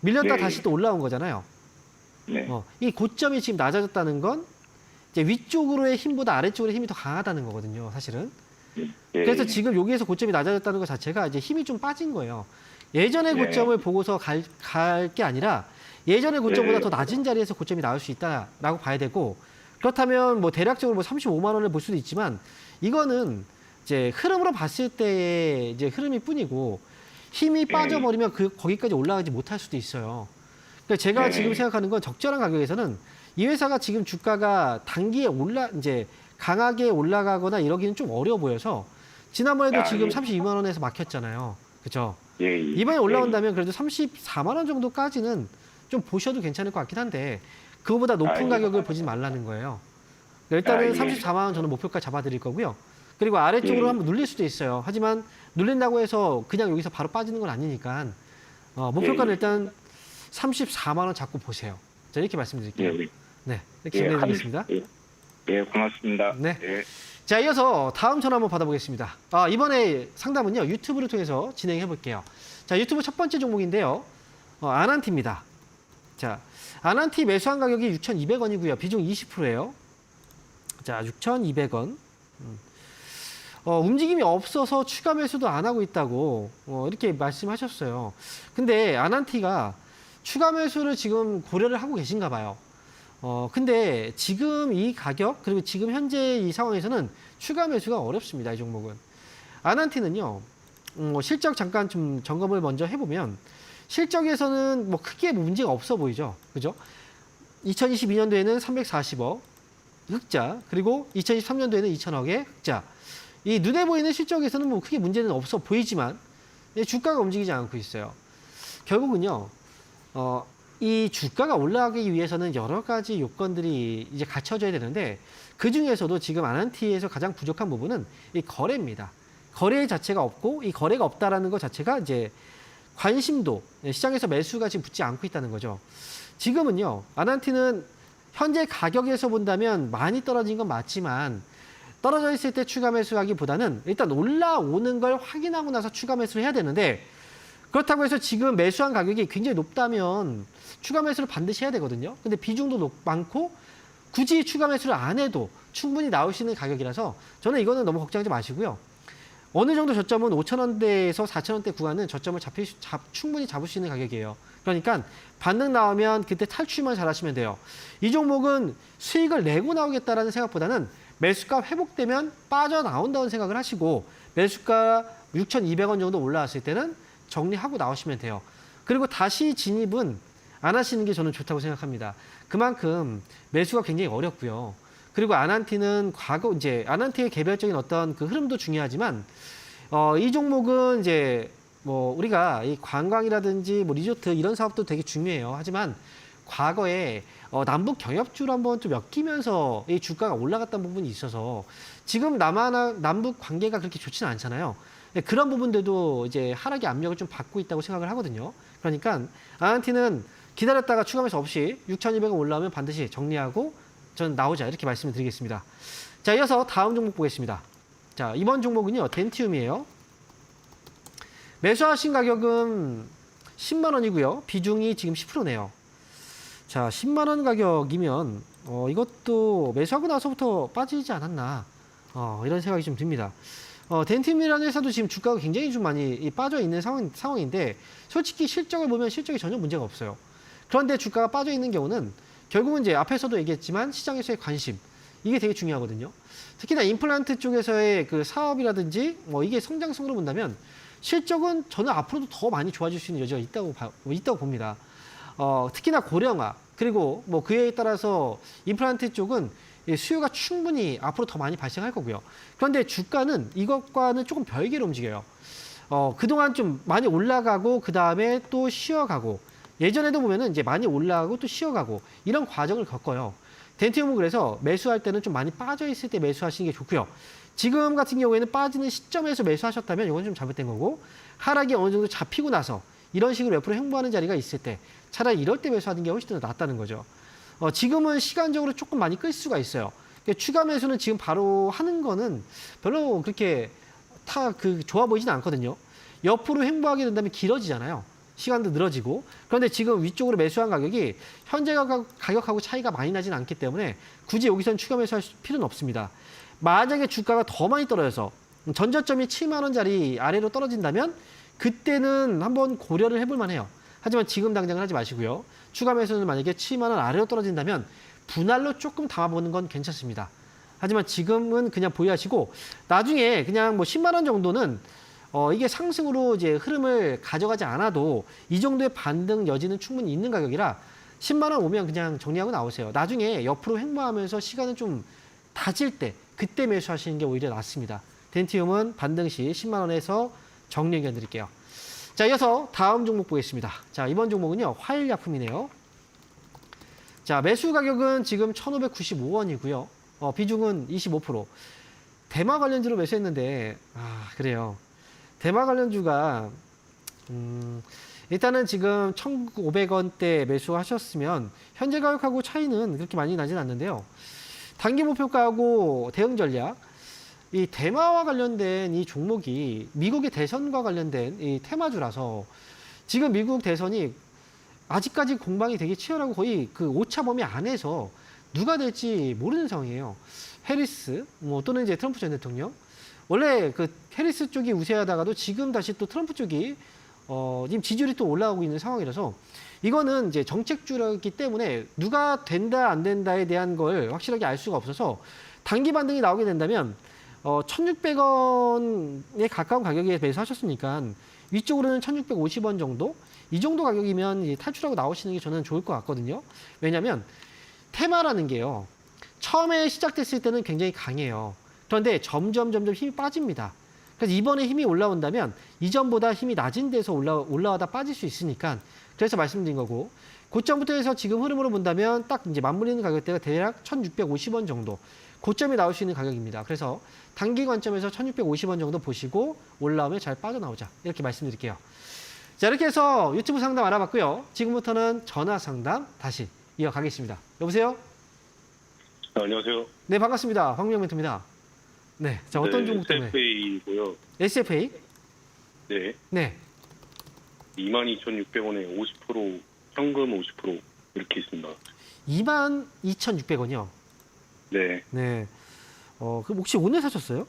밀렸다 네. 다시 또 올라온 거잖아요. 네. 이 고점이 지금 낮아졌다는 건 이제 위쪽으로의 힘보다 아래쪽으로의 힘이 더 강하다는 거거든요. 사실은. 예, 그래서 예. 지금 여기에서 고점이 낮아졌다는 것 자체가 이제 힘이 좀 빠진 거예요. 예전의 네. 고점을 보고서 갈 게 아니라 예전의 고점보다 네. 더 낮은 자리에서 고점이 나올 수 있다라고 봐야 되고, 그렇다면 뭐 대략적으로 뭐 35만 원을 볼 수도 있지만 이거는 이제 흐름으로 봤을 때의 이제 흐름일 뿐이고 힘이 빠져버리면 거기까지 올라가지 못할 수도 있어요. 그러니까 제가 네. 지금 생각하는 건 적절한 가격에서는 이 회사가 지금 주가가 단기에 이제 강하게 올라가거나 이러기는 좀 어려워 보여서 지난번에도 지금 예. 32만 원에서 막혔잖아요. 그렇죠? 예, 예. 이번에 올라온다면 그래도 34만 원 정도까지는 좀 보셔도 괜찮을 것 같긴 한데 그거보다 높은 예. 가격을 보지 말라는 거예요. 일단은 예. 34만 원 저는 목표가지 잡아드릴 거고요. 그리고 아래쪽으로 예. 한번 눌릴 수도 있어요. 하지만 눌린다고 해서 그냥 여기서 바로 빠지는 건 아니니까 목표가는 예. 일단 34만 원 잡고 보세요. 자, 이렇게 말씀드릴게요. 예. 네, 이렇게 정리해드리겠습니다. 예, 고맙습니다. 네. 예. 자, 이어서 다음 전화 한번 받아보겠습니다. 이번에 상담은요, 유튜브를 통해서 진행해 볼게요. 자, 유튜브 첫 번째 종목인데요. 아난티입니다. 자, 아난티 매수한 가격이 6,200원이고요. 비중 20%예요. 자, 6,200원. 움직임이 없어서 추가 매수도 안 하고 있다고 이렇게 말씀하셨어요. 근데 아난티가 추가 매수를 지금 고려를 하고 계신가 봐요. 근데 지금 이 가격 그리고 지금 현재 이 상황에서는 추가 매수가 어렵습니다. 이 종목은. 아난티는요. 실적 잠깐 좀 점검을 먼저 해보면 실적에서는 뭐 크게 문제가 없어 보이죠. 그죠? 2022년도에는 340억 흑자, 그리고 2023년도에는 2천억의 흑자. 이 눈에 보이는 실적에서는 뭐 크게 문제는 없어 보이지만 주가가 움직이지 않고 있어요. 결국은요, 이 주가가 올라가기 위해서는 여러 가지 요건들이 이제 갖춰져야 되는데 그 중에서도 지금 아난티에서 가장 부족한 부분은 이 거래입니다. 거래 자체가 없고 이 거래가 없다라는 것 자체가 이제 관심도 시장에서 매수가 지금 붙지 않고 있다는 거죠. 지금은요, 아난티는 현재 가격에서 본다면 많이 떨어진 건 맞지만 떨어져 있을 때 추가 매수하기보다는 일단 올라오는 걸 확인하고 나서 추가 매수를 해야 되는데 그렇다고 해서 지금 매수한 가격이 굉장히 높다면 추가 매수를 반드시 해야 되거든요. 근데 비중도 많고 굳이 추가 매수를 안 해도 충분히 나올 수 있는 가격이라서 저는 이거는 너무 걱정하지 마시고요. 어느 정도 저점은 5,000원대에서 4,000원대 구간은 저점을 충분히 잡을 수 있는 가격이에요. 그러니까 반등 나오면 그때 탈출만 잘하시면 돼요. 이 종목은 수익을 내고 나오겠다라는 생각보다는 매수가 회복되면 빠져나온다는 생각을 하시고 매수가 6,200원 정도 올라왔을 때는 정리하고 나오시면 돼요. 그리고 다시 진입은 안 하시는 게 저는 좋다고 생각합니다. 그만큼 매수가 굉장히 어렵고요. 그리고 아난티는 과거 이제 아난티의 개별적인 어떤 그 흐름도 중요하지만 이 종목은 이제 뭐 우리가 이 관광이라든지 뭐 리조트 이런 사업도 되게 중요해요. 하지만 과거에 남북 경협주를 한번 좀 엮이면서 이 주가가 올라갔던 부분이 있어서 지금 남북 관계가 그렇게 좋지는 않잖아요. 그런 부분들도 이제 하락의 압력을 좀 받고 있다고 생각을 하거든요. 그러니까 아난티는 기다렸다가 추가 매수 없이 6,200원 올라오면 반드시 정리하고 저는 나오자 이렇게 말씀을 드리겠습니다. 자, 이어서 다음 종목 보겠습니다. 자, 이번 종목은요, 덴티움이에요. 매수하신 가격은 10만 원이고요. 비중이 지금 10%네요. 자, 10만 원 가격이면 이것도 매수하고 나서부터 빠지지 않았나 이런 생각이 좀 듭니다. 덴티움이라는 회사도 지금 주가가 굉장히 좀 많이 빠져 있는 상황인데 솔직히 실적을 보면 실적이 전혀 문제가 없어요. 그런데 주가가 빠져 있는 경우는 결국은 이제 앞에서도 얘기했지만 시장에서의 관심 이게 되게 중요하거든요. 특히나 임플란트 쪽에서의 그 사업이라든지 뭐 이게 성장성으로 본다면 실적은 저는 앞으로도 더 많이 좋아질 수 있는 여지가 있다고 봅니다. 특히나 고령화 그리고 뭐 그에 따라서 임플란트 쪽은 수요가 충분히 앞으로 더 많이 발생할 거고요. 그런데 주가는 이것과는 조금 별개로 움직여요. 그동안 좀 많이 올라가고 그 다음에 또 쉬어가고 예전에도 보면은 이제 많이 올라가고 또 쉬어가고 이런 과정을 겪어요. 덴티움은 그래서 매수할 때는 좀 많이 빠져 있을 때 매수하시는 게 좋고요. 지금 같은 경우에는 빠지는 시점에서 매수하셨다면 이건 좀 잘못된 거고 하락이 어느 정도 잡히고 나서 이런 식으로 옆으로 횡보하는 자리가 있을 때 차라리 이럴 때 매수하는 게 훨씬 더 낫다는 거죠. 지금은 시간적으로 조금 많이 끌 수가 있어요. 그러니까 추가 매수는 지금 바로 하는 거는 별로 그렇게 좋아 보이진 않거든요. 옆으로 횡보하게 된다면 길어지잖아요. 시간도 늘어지고. 그런데 지금 위쪽으로 매수한 가격이 현재 가격하고 차이가 많이 나진 않기 때문에 굳이 여기서는 추가 매수할 필요는 없습니다. 만약에 주가가 더 많이 떨어져서 전저점이 7만 원짜리 아래로 떨어진다면 그때는 한번 고려를 해볼 만해요. 하지만 지금 당장은 하지 마시고요. 추가 매수는 만약에 7만 원 아래로 떨어진다면 분할로 조금 담아보는 건 괜찮습니다. 하지만 지금은 그냥 보유하시고 나중에 그냥 뭐 10만 원 정도는 이게 상승으로 이제 흐름을 가져가지 않아도 이 정도의 반등 여지는 충분히 있는 가격이라 10만 원 오면 그냥 정리하고 나오세요. 나중에 옆으로 횡보하면서 시간을 좀 다질 때 그때 매수하시는 게 오히려 낫습니다. 덴티움은 반등 시 10만 원에서 정리 의견 드릴게요. 자, 이어서 다음 종목 보겠습니다. 자, 이번 종목은요, 화일약품이네요. 자, 매수 가격은 지금 1,595원이고요. 비중은 25%. 대마 관련주로 매수했는데, 그래요. 대마 관련주가, 일단은 지금 1,500원대 매수하셨으면, 현재 가격하고 차이는 그렇게 많이 나진 않는데요. 단기 목표가하고 대응 전략, 이 대마와 관련된 이 종목이 미국의 대선과 관련된 이 테마주라서 지금 미국 대선이 아직까지 공방이 되게 치열하고 거의 그 오차 범위 안에서 누가 될지 모르는 상황이에요. 해리스 또는 이제 트럼프 전 대통령. 원래 그 해리스 쪽이 우세하다가도 지금 다시 또 트럼프 쪽이 지금 지지율이 또 올라오고 있는 상황이라서 이거는 이제 정책주라기 때문에 누가 된다 안 된다에 대한 걸 확실하게 알 수가 없어서 단기 반등이 나오게 된다면 1,600원에 가까운 가격에 매수하셨으니까 위쪽으로는 1,650원 정도? 이 정도 가격이면 탈출하고 나오시는 게 저는 좋을 것 같거든요. 왜냐하면 테마라는 게요. 처음에 시작됐을 때는 굉장히 강해요. 그런데 점점 힘이 빠집니다. 그래서 이번에 힘이 올라온다면 이전보다 힘이 낮은 데서 올라와다 빠질 수 있으니까 그래서 말씀드린 거고 고점부터 해서 지금 흐름으로 본다면 딱 이제 맞물리는 가격대가 대략 1,650원 정도 고점이 나올 수 있는 가격입니다. 그래서 단기 관점에서 1,650원 정도 보시고 올라오면 잘 빠져나오자 이렇게 말씀드릴게요. 자 이렇게 해서 유튜브 상담 알아봤고요. 지금부터는 전화 상담 다시 이어가겠습니다. 여보세요? 안녕하세요. 네 반갑습니다. 황미영 멘토입니다. 네, 자 어떤 종목 때문에? SFA고요. SFA? 네, 네. 22,600원에 50% 현금 50% 이렇게 있습니다. 22,600원이요. 네. 네. 그럼 혹시 오늘 사셨어요?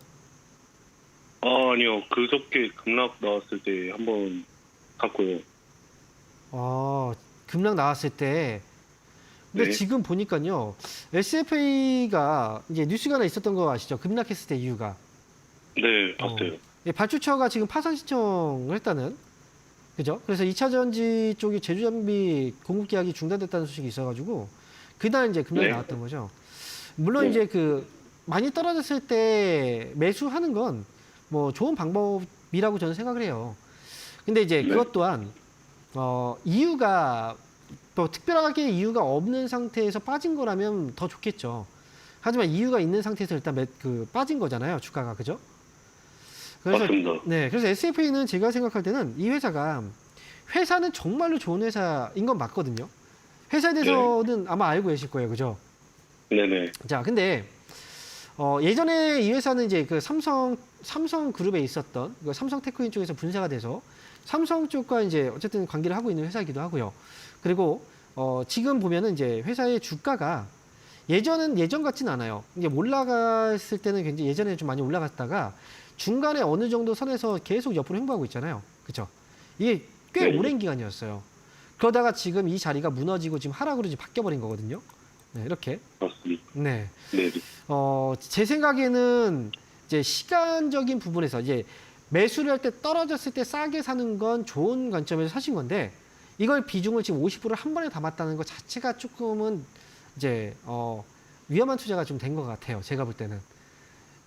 아니요. 그저께 급락 나왔을 때 한번 샀고요. 급락 나왔을 때. 근데 네. 지금 보니까요, SFA가 이제 뉴스가 하나 있었던 거 아시죠? 급락했을 때 이유가. 네, 봤어요. 예, 발주처가 지금 파산 신청을 했다는. 그죠? 그래서 2차 전지 쪽이 제조 장비 공급 계약이 중단됐다는 소식이 있어가지고, 그날 이제 급락이 네. 나왔던 거죠. 물론 네. 이제 많이 떨어졌을 때 매수하는 건 뭐 좋은 방법이라고 저는 생각을 해요. 근데 이제 네. 그것 또한, 이유가 또 특별하게 이유가 없는 상태에서 빠진 거라면 더 좋겠죠. 하지만 이유가 있는 상태에서 일단 빠진 거잖아요, 주가가. 그죠? 그래서, 맞습니다. 네, 그래서 SFA는 제가 생각할 때는 이 회사는 정말로 좋은 회사인 건 맞거든요. 회사에 대해서는 아마 알고 계실 거예요. 그죠? 네네. 자, 근데, 예전에 이 회사는 이제 삼성 그룹에 있었던 삼성 테크인 쪽에서 분사가 돼서 삼성 쪽과 이제 어쨌든 관계를 하고 있는 회사이기도 하고요. 그리고 지금 보면은 이제 회사의 주가가 예전 같진 않아요. 이게 올라갔을 때는 굉장히 예전에 좀 많이 올라갔다가 중간에 어느 정도 선에서 계속 옆으로 횡보하고 있잖아요. 그렇죠? 이게 꽤 네. 오랜 기간이었어요. 그러다가 지금 이 자리가 무너지고 지금 하락으로 지금 바뀌어버린 거거든요. 네, 이렇게. 맞습니다. 네. 네. 제 생각에는 이제 시간적인 부분에서 이제 매수를 할 때 떨어졌을 때 싸게 사는 건 좋은 관점에서 사신 건데 이걸 비중을 지금 50%를 한 번에 담았다는 것 자체가 조금은 이제 위험한 투자가 좀 된 것 같아요. 제가 볼 때는.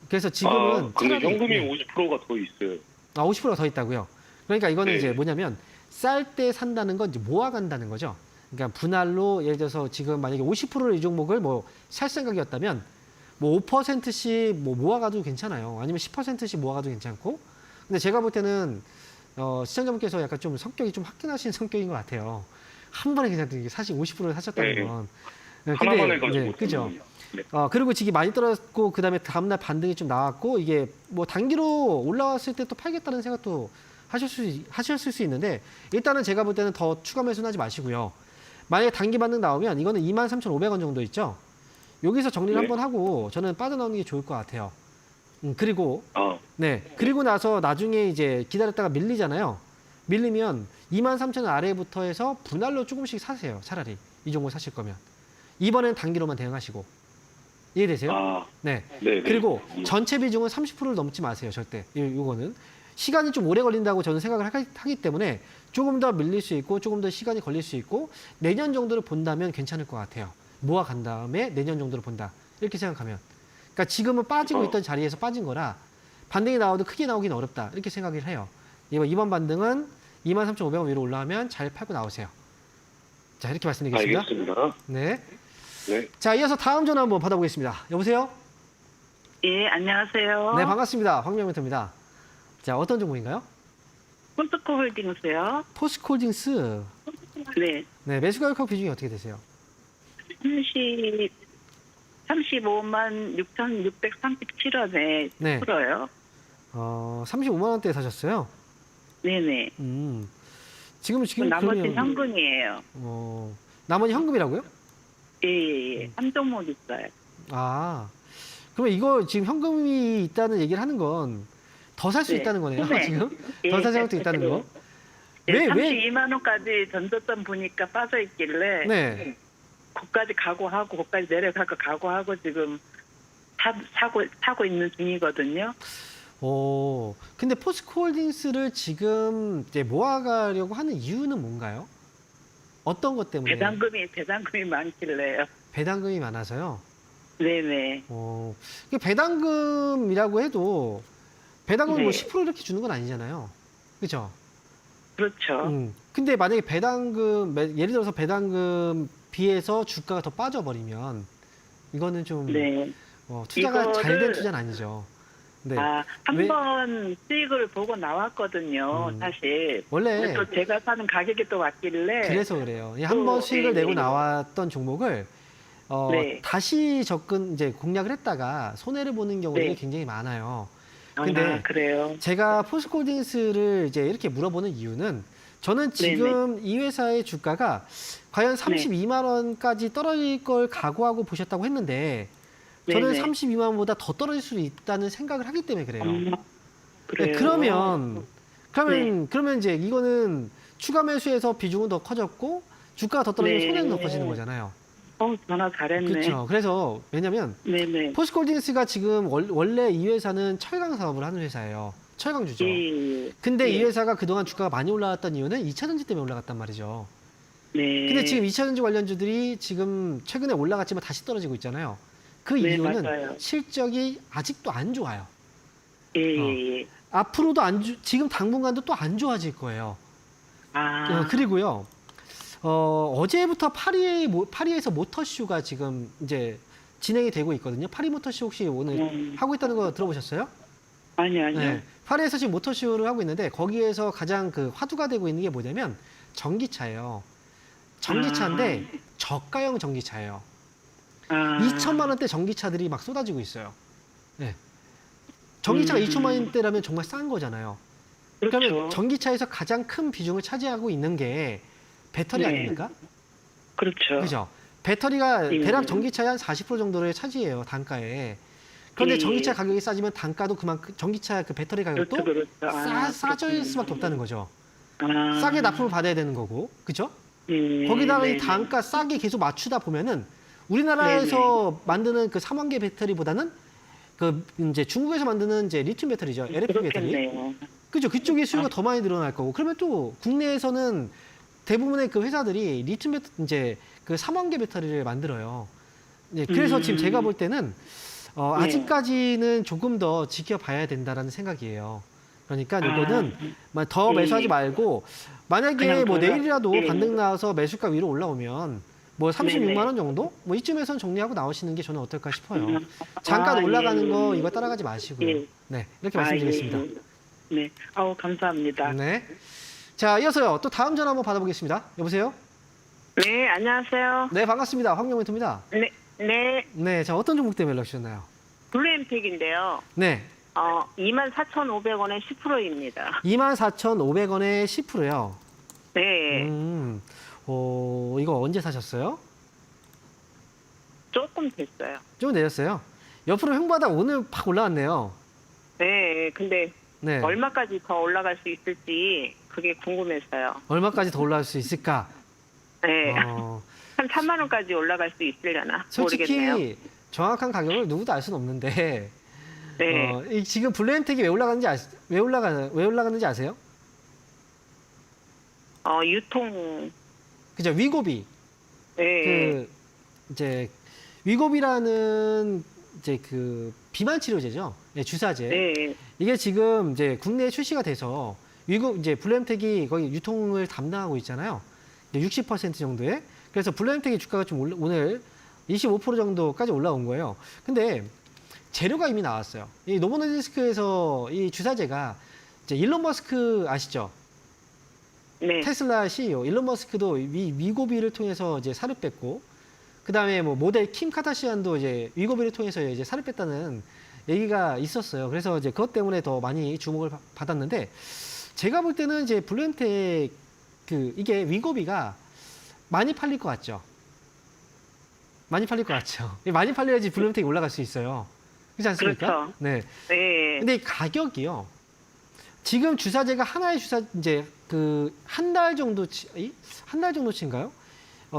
그래서 지금은 근데 차라리, 현금이 네. 50%가 더 있어요. 50%가 더 있다고요. 그러니까 이거는 네. 이제 뭐냐면 쌀 때 산다는 건 이제 모아간다는 거죠. 그러니까 분할로 예를 들어서 지금 만약에 50%를 이 종목을 뭐 살 생각이었다면 뭐 5%씩 뭐 모아가도 괜찮아요. 아니면 10%씩 모아가도 괜찮고. 근데 제가 볼 때는 시청자분께서 약간 좀 성격이 좀 화끈하신 성격인 것 같아요. 한 번에 그냥 사실 50%를 사셨다는 네. 건. 네, 하나만 해가지고. 그죠. 네. 그리고 지금 많이 떨어졌고 그다음에 다음날 반등이 좀 나왔고 이게 뭐 단기로 올라왔을 때 또 팔겠다는 생각도 하셨을 수 있는데 일단은 제가 볼 때는 더 추가 매수는 하지 마시고요. 만약에 단기 반등 나오면 이거는 23,500원 정도 있죠. 여기서 정리를 네. 한번 하고 저는 빠져나오는 게 좋을 것 같아요. 그리고 네. 그리고 나서 나중에 이제 기다렸다가 밀리잖아요. 밀리면 23,000원 아래부터 해서 분할로 조금씩 사세요. 차라리 이 종목 사실 거면 이번엔 단기로만 대응하시고 이해되세요? 네. 네. 그리고 전체 비중은 30%를 넘지 마세요. 절대. 요거는 시간이 좀 오래 걸린다고 저는 생각을 하기 때문에 조금 더 밀릴 수 있고 조금 더 시간이 걸릴 수 있고 내년 정도를 본다면 괜찮을 것 같아요. 모아간 다음에 내년 정도를 본다. 이렇게 생각하면. 그러니까 지금은 빠지고 있던 자리에서 빠진 거라 반등이 나와도 크게 나오긴 어렵다. 이렇게 생각을 해요. 이번 반등은 23,500원 위로 올라가면 잘 팔고 나오세요. 자, 이렇게 말씀드리겠습니다. 알겠습니다. 네. 네. 자, 이어서 다음 전화 한번 받아보겠습니다. 여보세요? 예, 안녕하세요. 네, 반갑습니다. 황명멘토입니다. 자, 어떤 종목인가요? 폰스코 홀딩스요. 포스코홀딩스. 네. 네, 매수 가격하고 비중이 어떻게 되세요? 35만 6,637원에 네. 풀어요. 35만 원대에 사셨어요? 네네. 지금 나머지 그러면 현금이에요. 나머지 현금이라고요? 예. 한 종목 있어요. 그러면 이거 지금 현금이 있다는 얘기를 하는 건 더 살 수 네. 있다는 거네요, 네. 지금? 예. 더 살 생각도 있다는 거? 예, 32만 원까지 던졌던 보니까 빠져 있길래 네. 거기까지 각오하고 거기까지 내려가고 각오하고 지금 사고 있는 중이거든요. 근데 포스코홀딩스를 지금 이제 모아가려고 하는 이유는 뭔가요? 어떤 것 때문에? 배당금이 많길래요. 배당금이 많아서요? 네네. 이게 배당금이라고 해도 배당금을 뭐 네. 10% 이렇게 주는 건 아니잖아요. 그렇죠? 그렇죠. 근데 만약에 배당금, 예를 들어서 배당금 비해서 주가가 더 빠져버리면 이거는 좀 네. 투자가 잘 된 이거를- 투자는 아니죠. 네. 아, 왜- 한 번 수익을 보고 나왔거든요, 사실. 원래 근데 또 제가 사는 가격이 또 왔길래. 그래서 그래요. 한 번 수익을 네, 내고 네. 나왔던 종목을 네. 다시 이제 공략을 했다가 손해를 보는 경우들이 네. 굉장히 많아요. 아, 근데 그래요. 제가 포스코홀딩스를 이제 이렇게 물어보는 이유는 저는 지금 이 회사의 주가가 과연 32만 원까지 떨어질 걸 각오하고 보셨다고 했는데 저는 네네. 32만 원보다 더 떨어질 수 있다는 생각을 하기 때문에 그래요. 그래요. 네, 그러면 이제 이거는 추가 매수에서 비중은 더 커졌고 주가가 더 떨어지면 네. 손해는 더 커지는 거잖아요. 전화 잘했네. 그렇죠. 그래서 왜냐면 네네. 포스코홀딩스가 지금 원래 이 회사는 철강 사업을 하는 회사예요. 철강주죠. 예. 근데 예. 이 회사가 그동안 주가가 많이 올라왔던 이유는 2차전지 때문에 올라갔단 말이죠. 네. 근데 지금 2차전지 관련주들이 지금 최근에 올라갔지만 다시 떨어지고 있잖아요. 그 네, 이유는 맞아요. 실적이 아직도 안 좋아요. 예. 앞으로도 지금 당분간도 또 안 좋아질 거예요. 아. 그리고요, 어제부터 파리에서 모터쇼가 지금 이제 진행이 되고 있거든요. 파리 모터쇼 혹시 오늘 하고 있다는 거 들어보셨어요? 아니요. 네. 파리에서 지금 모터쇼를 하고 있는데 거기에서 가장 그 화두가 되고 있는 게 뭐냐면 전기차예요. 전기차인데 저가형 전기차예요. 2천만 원대 전기차들이 막 쏟아지고 있어요. 네. 전기차가 2천만 원대라면 정말 싼 거잖아요. 그러면 그렇죠. 전기차에서 가장 큰 비중을 차지하고 있는 게 배터리 네. 아닙니까? 그렇죠. 그죠? 배터리가 예. 대략 전기차의 한 40% 정도를 차지해요, 단가에. 그런데 예. 전기차 가격이 싸지면 단가도 그만큼, 전기차 그 배터리 가격도 그렇죠. 싸질 수밖에 없다는 거죠. 아. 싸게 납품을 받아야 되는 거고, 그죠? 예. 거기다가 이 네네. 단가 싸게 계속 맞추다 보면은 우리나라에서 만드는 그 3원계 배터리보다는 그 이제 중국에서 만드는 이제 리튬 배터리죠, LFP 배터리. 그렇겠네요. 그죠? 그쪽의 수요가 더 많이 늘어날 거고. 그러면 또 국내에서는 대부분의 그 회사들이 리튬 이제 그 3원계 배터리를 만들어요. 네, 그래서 지금 제가 볼 때는 아직까지는 조금 더 지켜봐야 된다라는 생각이에요. 그러니까 이거는 더 매수하지 말고 만약에 그냥 뭐 돌아- 내일이라도 예. 반등 나와서 매수가 위로 올라오면 뭐 36만 원 정도? 뭐 이쯤에선 정리하고 나오시는 게 저는 어떨까 싶어요. 잠깐 올라가는 거 이거 따라가지 마시고요. 예. 네, 이렇게 말씀드리겠습니다. 예. 네. 감사합니다. 네. 자, 이어서요. 또 다음 전화 한번 받아보겠습니다. 여보세요? 네, 안녕하세요. 네, 반갑습니다. 황영멘토입니다. 네. 네, 자, 어떤 종목 때문에 연락 주셨나요? 블루엠텍인데요. 네, 24,500원에 10%입니다. 24,500원에 10%요. 네. 이거 언제 사셨어요? 조금 됐어요. 좀 내렸어요. 옆으로 횡보하다 오늘 팍 올라왔네요. 네. 근데 네. 얼마까지 더 올라갈 수 있을지 그게 궁금해서요. 얼마까지 더 올라갈 수 있을까? 네. 어, 한 3만 원까지 올라갈 수 있으려나 솔직히 모르겠네요. 정확한 가격을 누구도 알 수는 없는데 네. 지금 블루엠텍이 왜 올라갔는지 아세요? 유통. 그죠? 위고비. 네. 이제 위고비라는 이제 그 비만 치료제죠. 네, 주사제. 네. 이게 지금 이제 국내에 출시가 돼서 이제 블루엠텍이 거기 유통을 담당하고 있잖아요. 60% 정도에. 그래서 블루엠텍의 주가가 좀 오늘 25% 정도까지 올라온 거예요. 근데 재료가 이미 나왔어요. 이 노보노디스크에서 이 주사제가 이제 일론 머스크 아시죠? 네. 테슬라 CEO 일론 머스크도 위고비를 통해서 이제 살을 뺐고, 그 다음에 뭐 모델 킴 카다시안도 이제 위고비를 통해서 이제 살을 뺐다는 얘기가 있었어요. 그래서 이제 그것 때문에 더 많이 주목을 받았는데, 제가 볼 때는 이제 블루엠텍 이게 위고비가 많이 팔릴 것 같죠? 많이 팔릴 것 같죠? 많이 팔려야지 블루엠텍이 올라갈 수 있어요. 그렇지 않습니까? 그렇죠. 네. 네. 근데 이 가격이요. 지금 주사제가 하나의 이제 한 달 정도치인가요?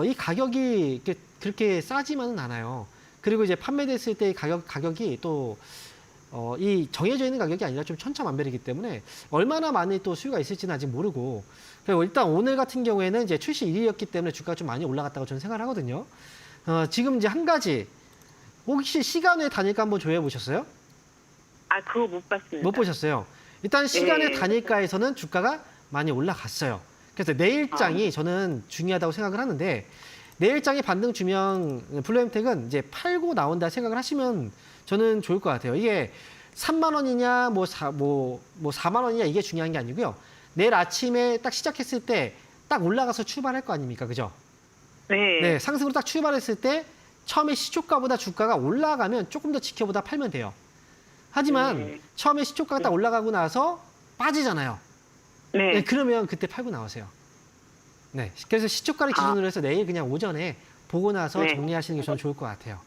이 가격이 그렇게 싸지만은 않아요. 그리고 이제 판매됐을 때 가격이 또 이 정해져 있는 가격이 아니라 좀 천차만별이기 때문에 얼마나 많이 또 수요가 있을지는 아직 모르고, 그리고 일단 오늘 같은 경우에는 이제 출시 1일이었기 때문에 주가가 좀 많이 올라갔다고 저는 생각을 하거든요. 지금 이제 한 가지 혹시 시간의 단일가 한번 조회해 보셨어요? 아, 그거 못 봤습니다. 못 보셨어요. 일단 시간의 네. 단일가에서는 주가가 많이 올라갔어요. 그래서 내일장이 저는 중요하다고 생각을 하는데 내일장이 반등 주면 블루엠텍은 이제 팔고 나온다 생각을 하시면 저는 좋을 것 같아요. 이게 3만 원이냐 뭐 4만 원이냐 이게 중요한 게 아니고요. 내일 아침에 딱 시작했을 때 딱 올라가서 출발할 거 아닙니까? 그죠? 네, 상승으로 딱 출발했을 때 처음에 시초가보다 주가가 올라가면 조금 더 지켜보다 팔면 돼요. 하지만 처음에 시초가가 딱 올라가고 나서 빠지잖아요. 네, 그러면 그때 팔고 나오세요. 네, 그래서 시초가를 기준으로 해서 내일 그냥 오전에 보고 나서 정리하시는 게 저는 좋을 것 같아요.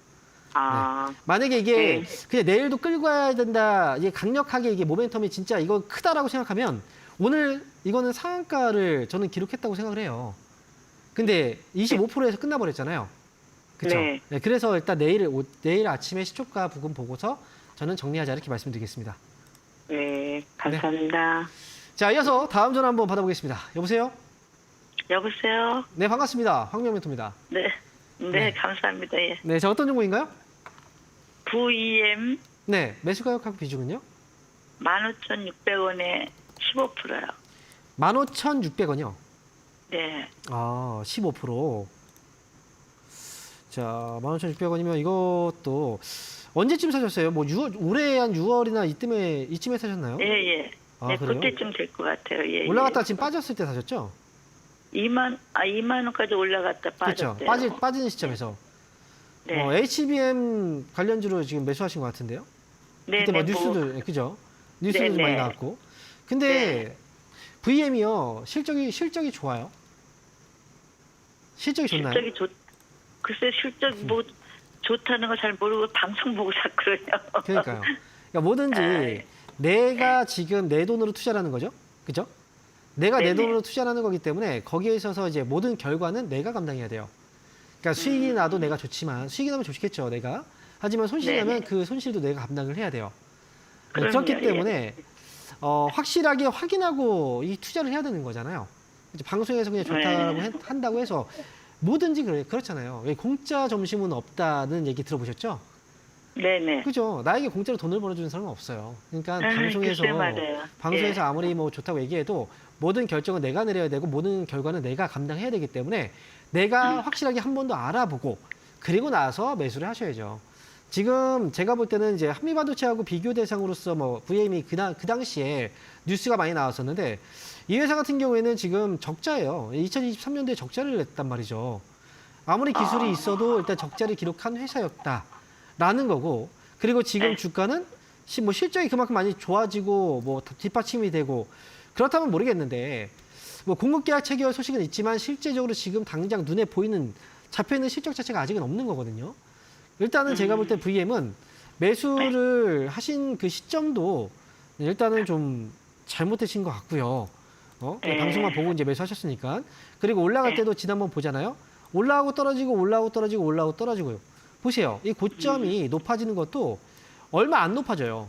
네. 만약에 이게 그냥 내일도 끌고 가야 된다, 이게 강력하게 이게 모멘텀이 진짜 이거 크다라고 생각하면 오늘 이거는 상한가를 저는 기록했다고 생각을 해요. 근데 25%에서 끝나버렸잖아요. 그렇죠? 네. 네, 그래서 일단 내일 아침에 시초가 부분 보고서 저는 정리하자 이렇게 말씀드리겠습니다. 네, 감사합니다. 자, 이어서 다음 전화 한번 받아보겠습니다. 여보세요? 여보세요? 네, 반갑습니다. 황명멘토입니다. 네. 네. 네, 감사합니다. 예. 네, 자 어떤 종목인가요? VEM 네, 매수가격하고 비중은요? 15,600원에 15%요. 15,600원이요. 네. 아, 15%. 자, 15,600원이면 이것도 언제쯤 사셨어요? 뭐 올해 한 6월이나 이쯤에 사셨나요? 예, 예. 아, 네, 그래요? 그때쯤 될 것 같아요. 예. 올라갔다 예. 지금 빠졌을 때 사셨죠? 2만 원까지 올라갔다 그렇죠. 빠졌대요. 빠지는 시점에서. 네. HBM 관련주로 지금 매수하신 것 같은데요? 네, 그때 뭐 네, 뉴스도, 그죠? 뉴스도 네, 좀 많이 네. 나왔고. 근데 VM이요, 실적이 좋아요. 실적이 좋나요? 글쎄 실적 뭐 좋다는 거 잘 모르고 방송 보고 자꾸 그러냐. 그러니까요. 그러니까 뭐든지 내가 지금 내 돈으로 투자하는 거죠. 그죠? 내가 내 네네. 돈으로 투자하는 거기 때문에 거기에 있어서 이제 모든 결과는 내가 감당해야 돼요. 그러니까 수익이 나도 내가 좋지만 수익이 나면 좋겠죠, 내가. 하지만 손실이 네네. 나면 그 손실도 내가 감당을 해야 돼요. 그럼요, 그렇기 예. 때문에 확실하게 확인하고 이 투자를 해야 되는 거잖아요. 이제 방송에서 그냥 좋다고 한다고 해서 뭐든지 그렇잖아요. 왜 공짜 점심은 없다는 얘기 들어보셨죠? 네네. 그죠? 나에게 공짜로 돈을 벌어주는 사람은 없어요. 그러니까 글쎄 말이에요. 방송에서 예. 아무리 뭐 좋다고 얘기해도 모든 결정은 내가 내려야 되고 모든 결과는 내가 감당해야 되기 때문에 내가 확실하게 한 번 더 알아보고 그리고 나서 매수를 하셔야죠. 지금 제가 볼 때는 이제 한미반도체하고 비교 대상으로서 뭐 VM이 그 당시에 뉴스가 많이 나왔었는데 이 회사 같은 경우에는 지금 적자예요. 2023년도에 적자를 냈단 말이죠. 아무리 기술이 있어도 일단 적자를 기록한 회사였다라는 거고 그리고 지금 주가는 뭐 실적이 그만큼 많이 좋아지고 뭐 뒷받침이 되고 그렇다면 모르겠는데 뭐 공급계약 체결 소식은 있지만 실제적으로 지금 당장 눈에 보이는 잡혀있는 실적 자체가 아직은 없는 거거든요. 일단은 제가 볼 때 VM은 매수를 하신 그 시점도 일단은 좀 잘못되신 것 같고요. 방송만 보고 이제 매수하셨으니까. 그리고 올라갈 때도 지난번 보잖아요. 올라오고 떨어지고 올라오고 떨어지고 올라오고 떨어지고요. 보세요. 이 고점이 높아지는 것도 얼마 안 높아져요.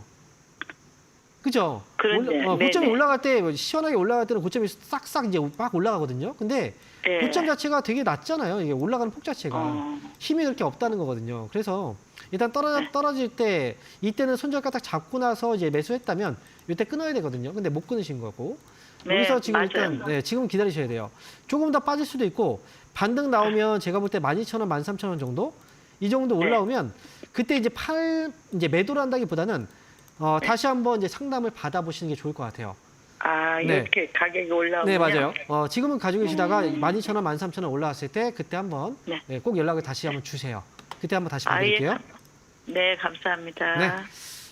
그죠? 고점이 올라갈 때 시원하게 올라갈 때는 고점이 싹싹 이제 막 올라가거든요. 근데 고점 자체가 되게 낮잖아요. 이게 올라가는 폭 자체가 힘이 그렇게 없다는 거거든요. 그래서 일단 떨어질 때 이때는 손절 딱 잡고 나서 이제 매수했다면 이때 끊어야 되거든요. 근데 못 끊으신 거고 여기서 지금 일단 지금 기다리셔야 돼요. 조금 더 빠질 수도 있고 반등 나오면 제가 볼 때 12,000원, 13,000원 정도 이 정도 올라오면 그때 이제 매도를 한다기보다는 다시 한번 이제 상담을 받아보시는 게 좋을 것 같아요. 아, 이렇게 가격이 올라오면 네, 맞아요. 지금은 가지고 계시다가 12,000원, 13,000원 올라왔을 때 그때 한번 꼭 연락을 다시 한번 주세요. 그때 한번 다시 받을게요. 네, 감사합니다. 네.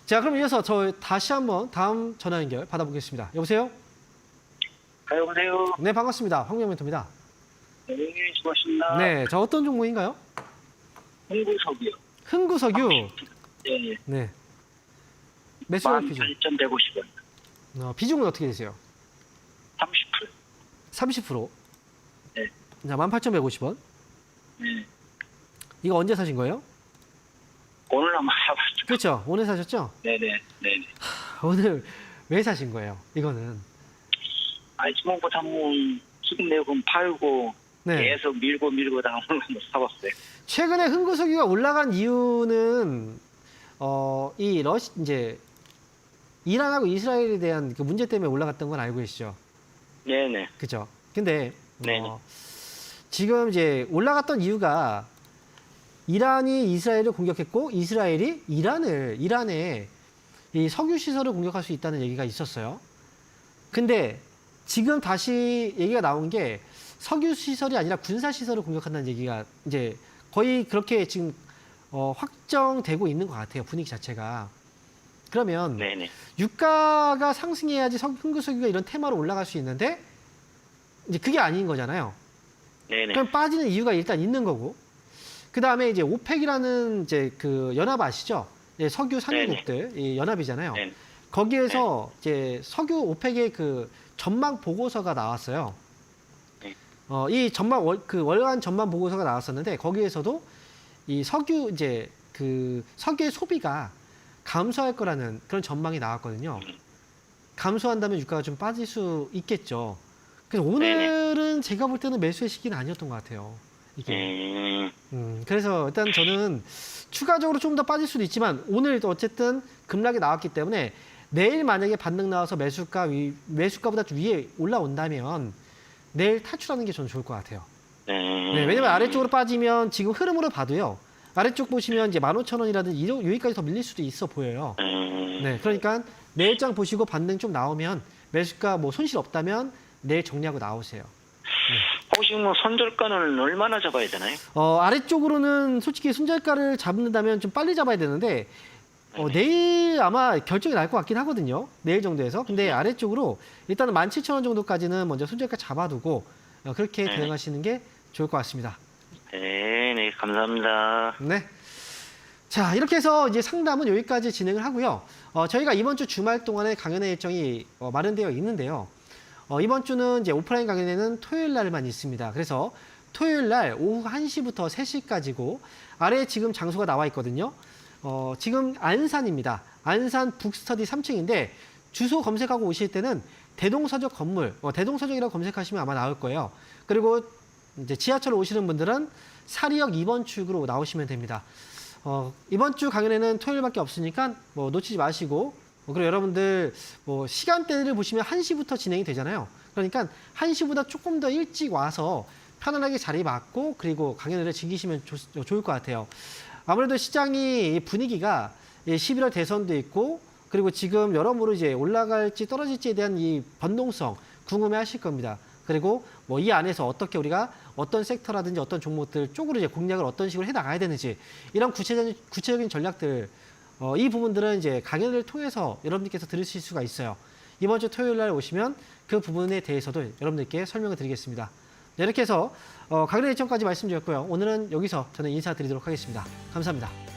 자, 그럼 이어서 저 다시 한번 다음 전화 연결 받아보겠습니다. 여보세요? 여보세요. 네, 반갑습니다. 황명멘토입니다. 네, 수고하십니다. 네, 저 어떤 종목인가요? 홍구석이요. 흥구석유. 네. 네. 매수가 비중. 18,150원. 비중은 어떻게 되세요? 30%. 30%. 네. 자, 18,150원. 네. 이거 언제 사신 거예요? 오늘 한번 사봤죠. 그렇죠. 오늘 사셨죠? 네네. 네네. 오늘 왜 사신 거예요? 이거는. 지금부터 한번 수익 내고 팔고 네. 계속 밀고 다 오늘 못 사봤어요. 최근에 흥구석유가 올라간 이유는 이제 이란하고 이스라엘에 대한 그 문제 때문에 올라갔던 건 알고 계시죠? 네네. 그죠? 근데 네네. 지금 이제 올라갔던 이유가 이란이 이스라엘을 공격했고 이스라엘이 이란의 이 석유 시설을 공격할 수 있다는 얘기가 있었어요. 근데 지금 다시 얘기가 나온 게 석유 시설이 아니라 군사 시설을 공격한다는 얘기가 이제 거의 그렇게 지금 확정되고 있는 것 같아요. 분위기 자체가. 그러면 네네. 유가가 상승해야지 흥구석유가 이런 테마로 올라갈 수 있는데 이제 그게 아닌 거잖아요. 네네. 그럼 빠지는 이유가 일단 있는 거고. 그 다음에 이제 오펙이라는 이제 그 연합 아시죠? 예, 석유 산유국들 이 연합이잖아요. 네네. 거기에서 이제 석유 오펙의 그 전망 보고서가 나왔어요. 네. 이 월간 전망 보고서가 나왔었는데 거기에서도 이 석유 그 석유의 소비가 감소할 거라는 그런 전망이 나왔거든요. 감소한다면 유가가 좀 빠질 수 있겠죠. 그래서 오늘은 제가 볼 때는 매수의 시기는 아니었던 것 같아요. 이게. 그래서 일단 저는 추가적으로 좀 더 빠질 수도 있지만 오늘 어쨌든 급락이 나왔기 때문에 내일 만약에 반등 나와서 매수가보다 좀 위에 올라온다면 내일 탈출하는 게 저는 좋을 것 같아요. 네, 왜냐면 아래쪽으로 빠지면 지금 흐름으로 봐도요. 아래쪽 보시면 이제 15,000원이라든지 여기까지 더 밀릴 수도 있어 보여요. 네, 그러니까 내일장 보시고 반등 좀 나오면 매수가 뭐 손실 없다면 내일 정리하고 나오세요. 혹시 뭐 손절가는 얼마나 잡아야 되나요? 아래쪽으로는 솔직히 손절가를 잡는다면 좀 빨리 잡아야 되는데 내일 아마 결정이 날 것 같긴 하거든요. 내일 정도에서. 근데 아래쪽으로 일단은 17,000원 정도까지는 먼저 손절가 잡아두고 그렇게 대응하시는 게 좋을 것 같습니다. 네, 감사합니다. 네. 자, 이렇게 해서 이제 상담은 여기까지 진행을 하고요. 저희가 이번 주 주말 동안에 강연회 일정이 마련되어 있는데요. 이번 주는 이제 오프라인 강연회는 토요일 날만 있습니다. 그래서 토요일 날 오후 1시부터 3시까지고 아래에 지금 장소가 나와 있거든요. 지금 안산입니다. 안산 북스터디 3층인데 주소 검색하고 오실 때는 대동서적 건물, 대동서적이라고 검색하시면 아마 나올 거예요. 그리고 이제 지하철 오시는 분들은 사리역 2번 출구로 나오시면 됩니다. 이번 주 강연회는 토요일밖에 없으니까 뭐 놓치지 마시고 그리고 여러분들 뭐 시간대를 보시면 1시부터 진행이 되잖아요. 그러니까 1시보다 조금 더 일찍 와서 편안하게 자리 맞고 그리고 강연회를 즐기시면 좋을 것 같아요. 아무래도 시장이 분위기가 11월 대선도 있고 그리고 지금 여러모로 이제 올라갈지 떨어질지에 대한 이 변동성 궁금해 하실 겁니다. 그리고 뭐 이 안에서 어떻게 우리가 어떤 섹터라든지 어떤 종목들 쪽으로 이제 공략을 어떤 식으로 해 나가야 되는지 이런 구체적인 전략들 이 부분들은 이제 강연을 통해서 여러분들께서 들으실 수가 있어요. 이번 주 토요일 날 오시면 그 부분에 대해서도 여러분들께 설명을 드리겠습니다. 네, 이렇게 해서 강연 일정까지 말씀드렸고요. 오늘은 여기서 저는 인사드리도록 하겠습니다. 감사합니다.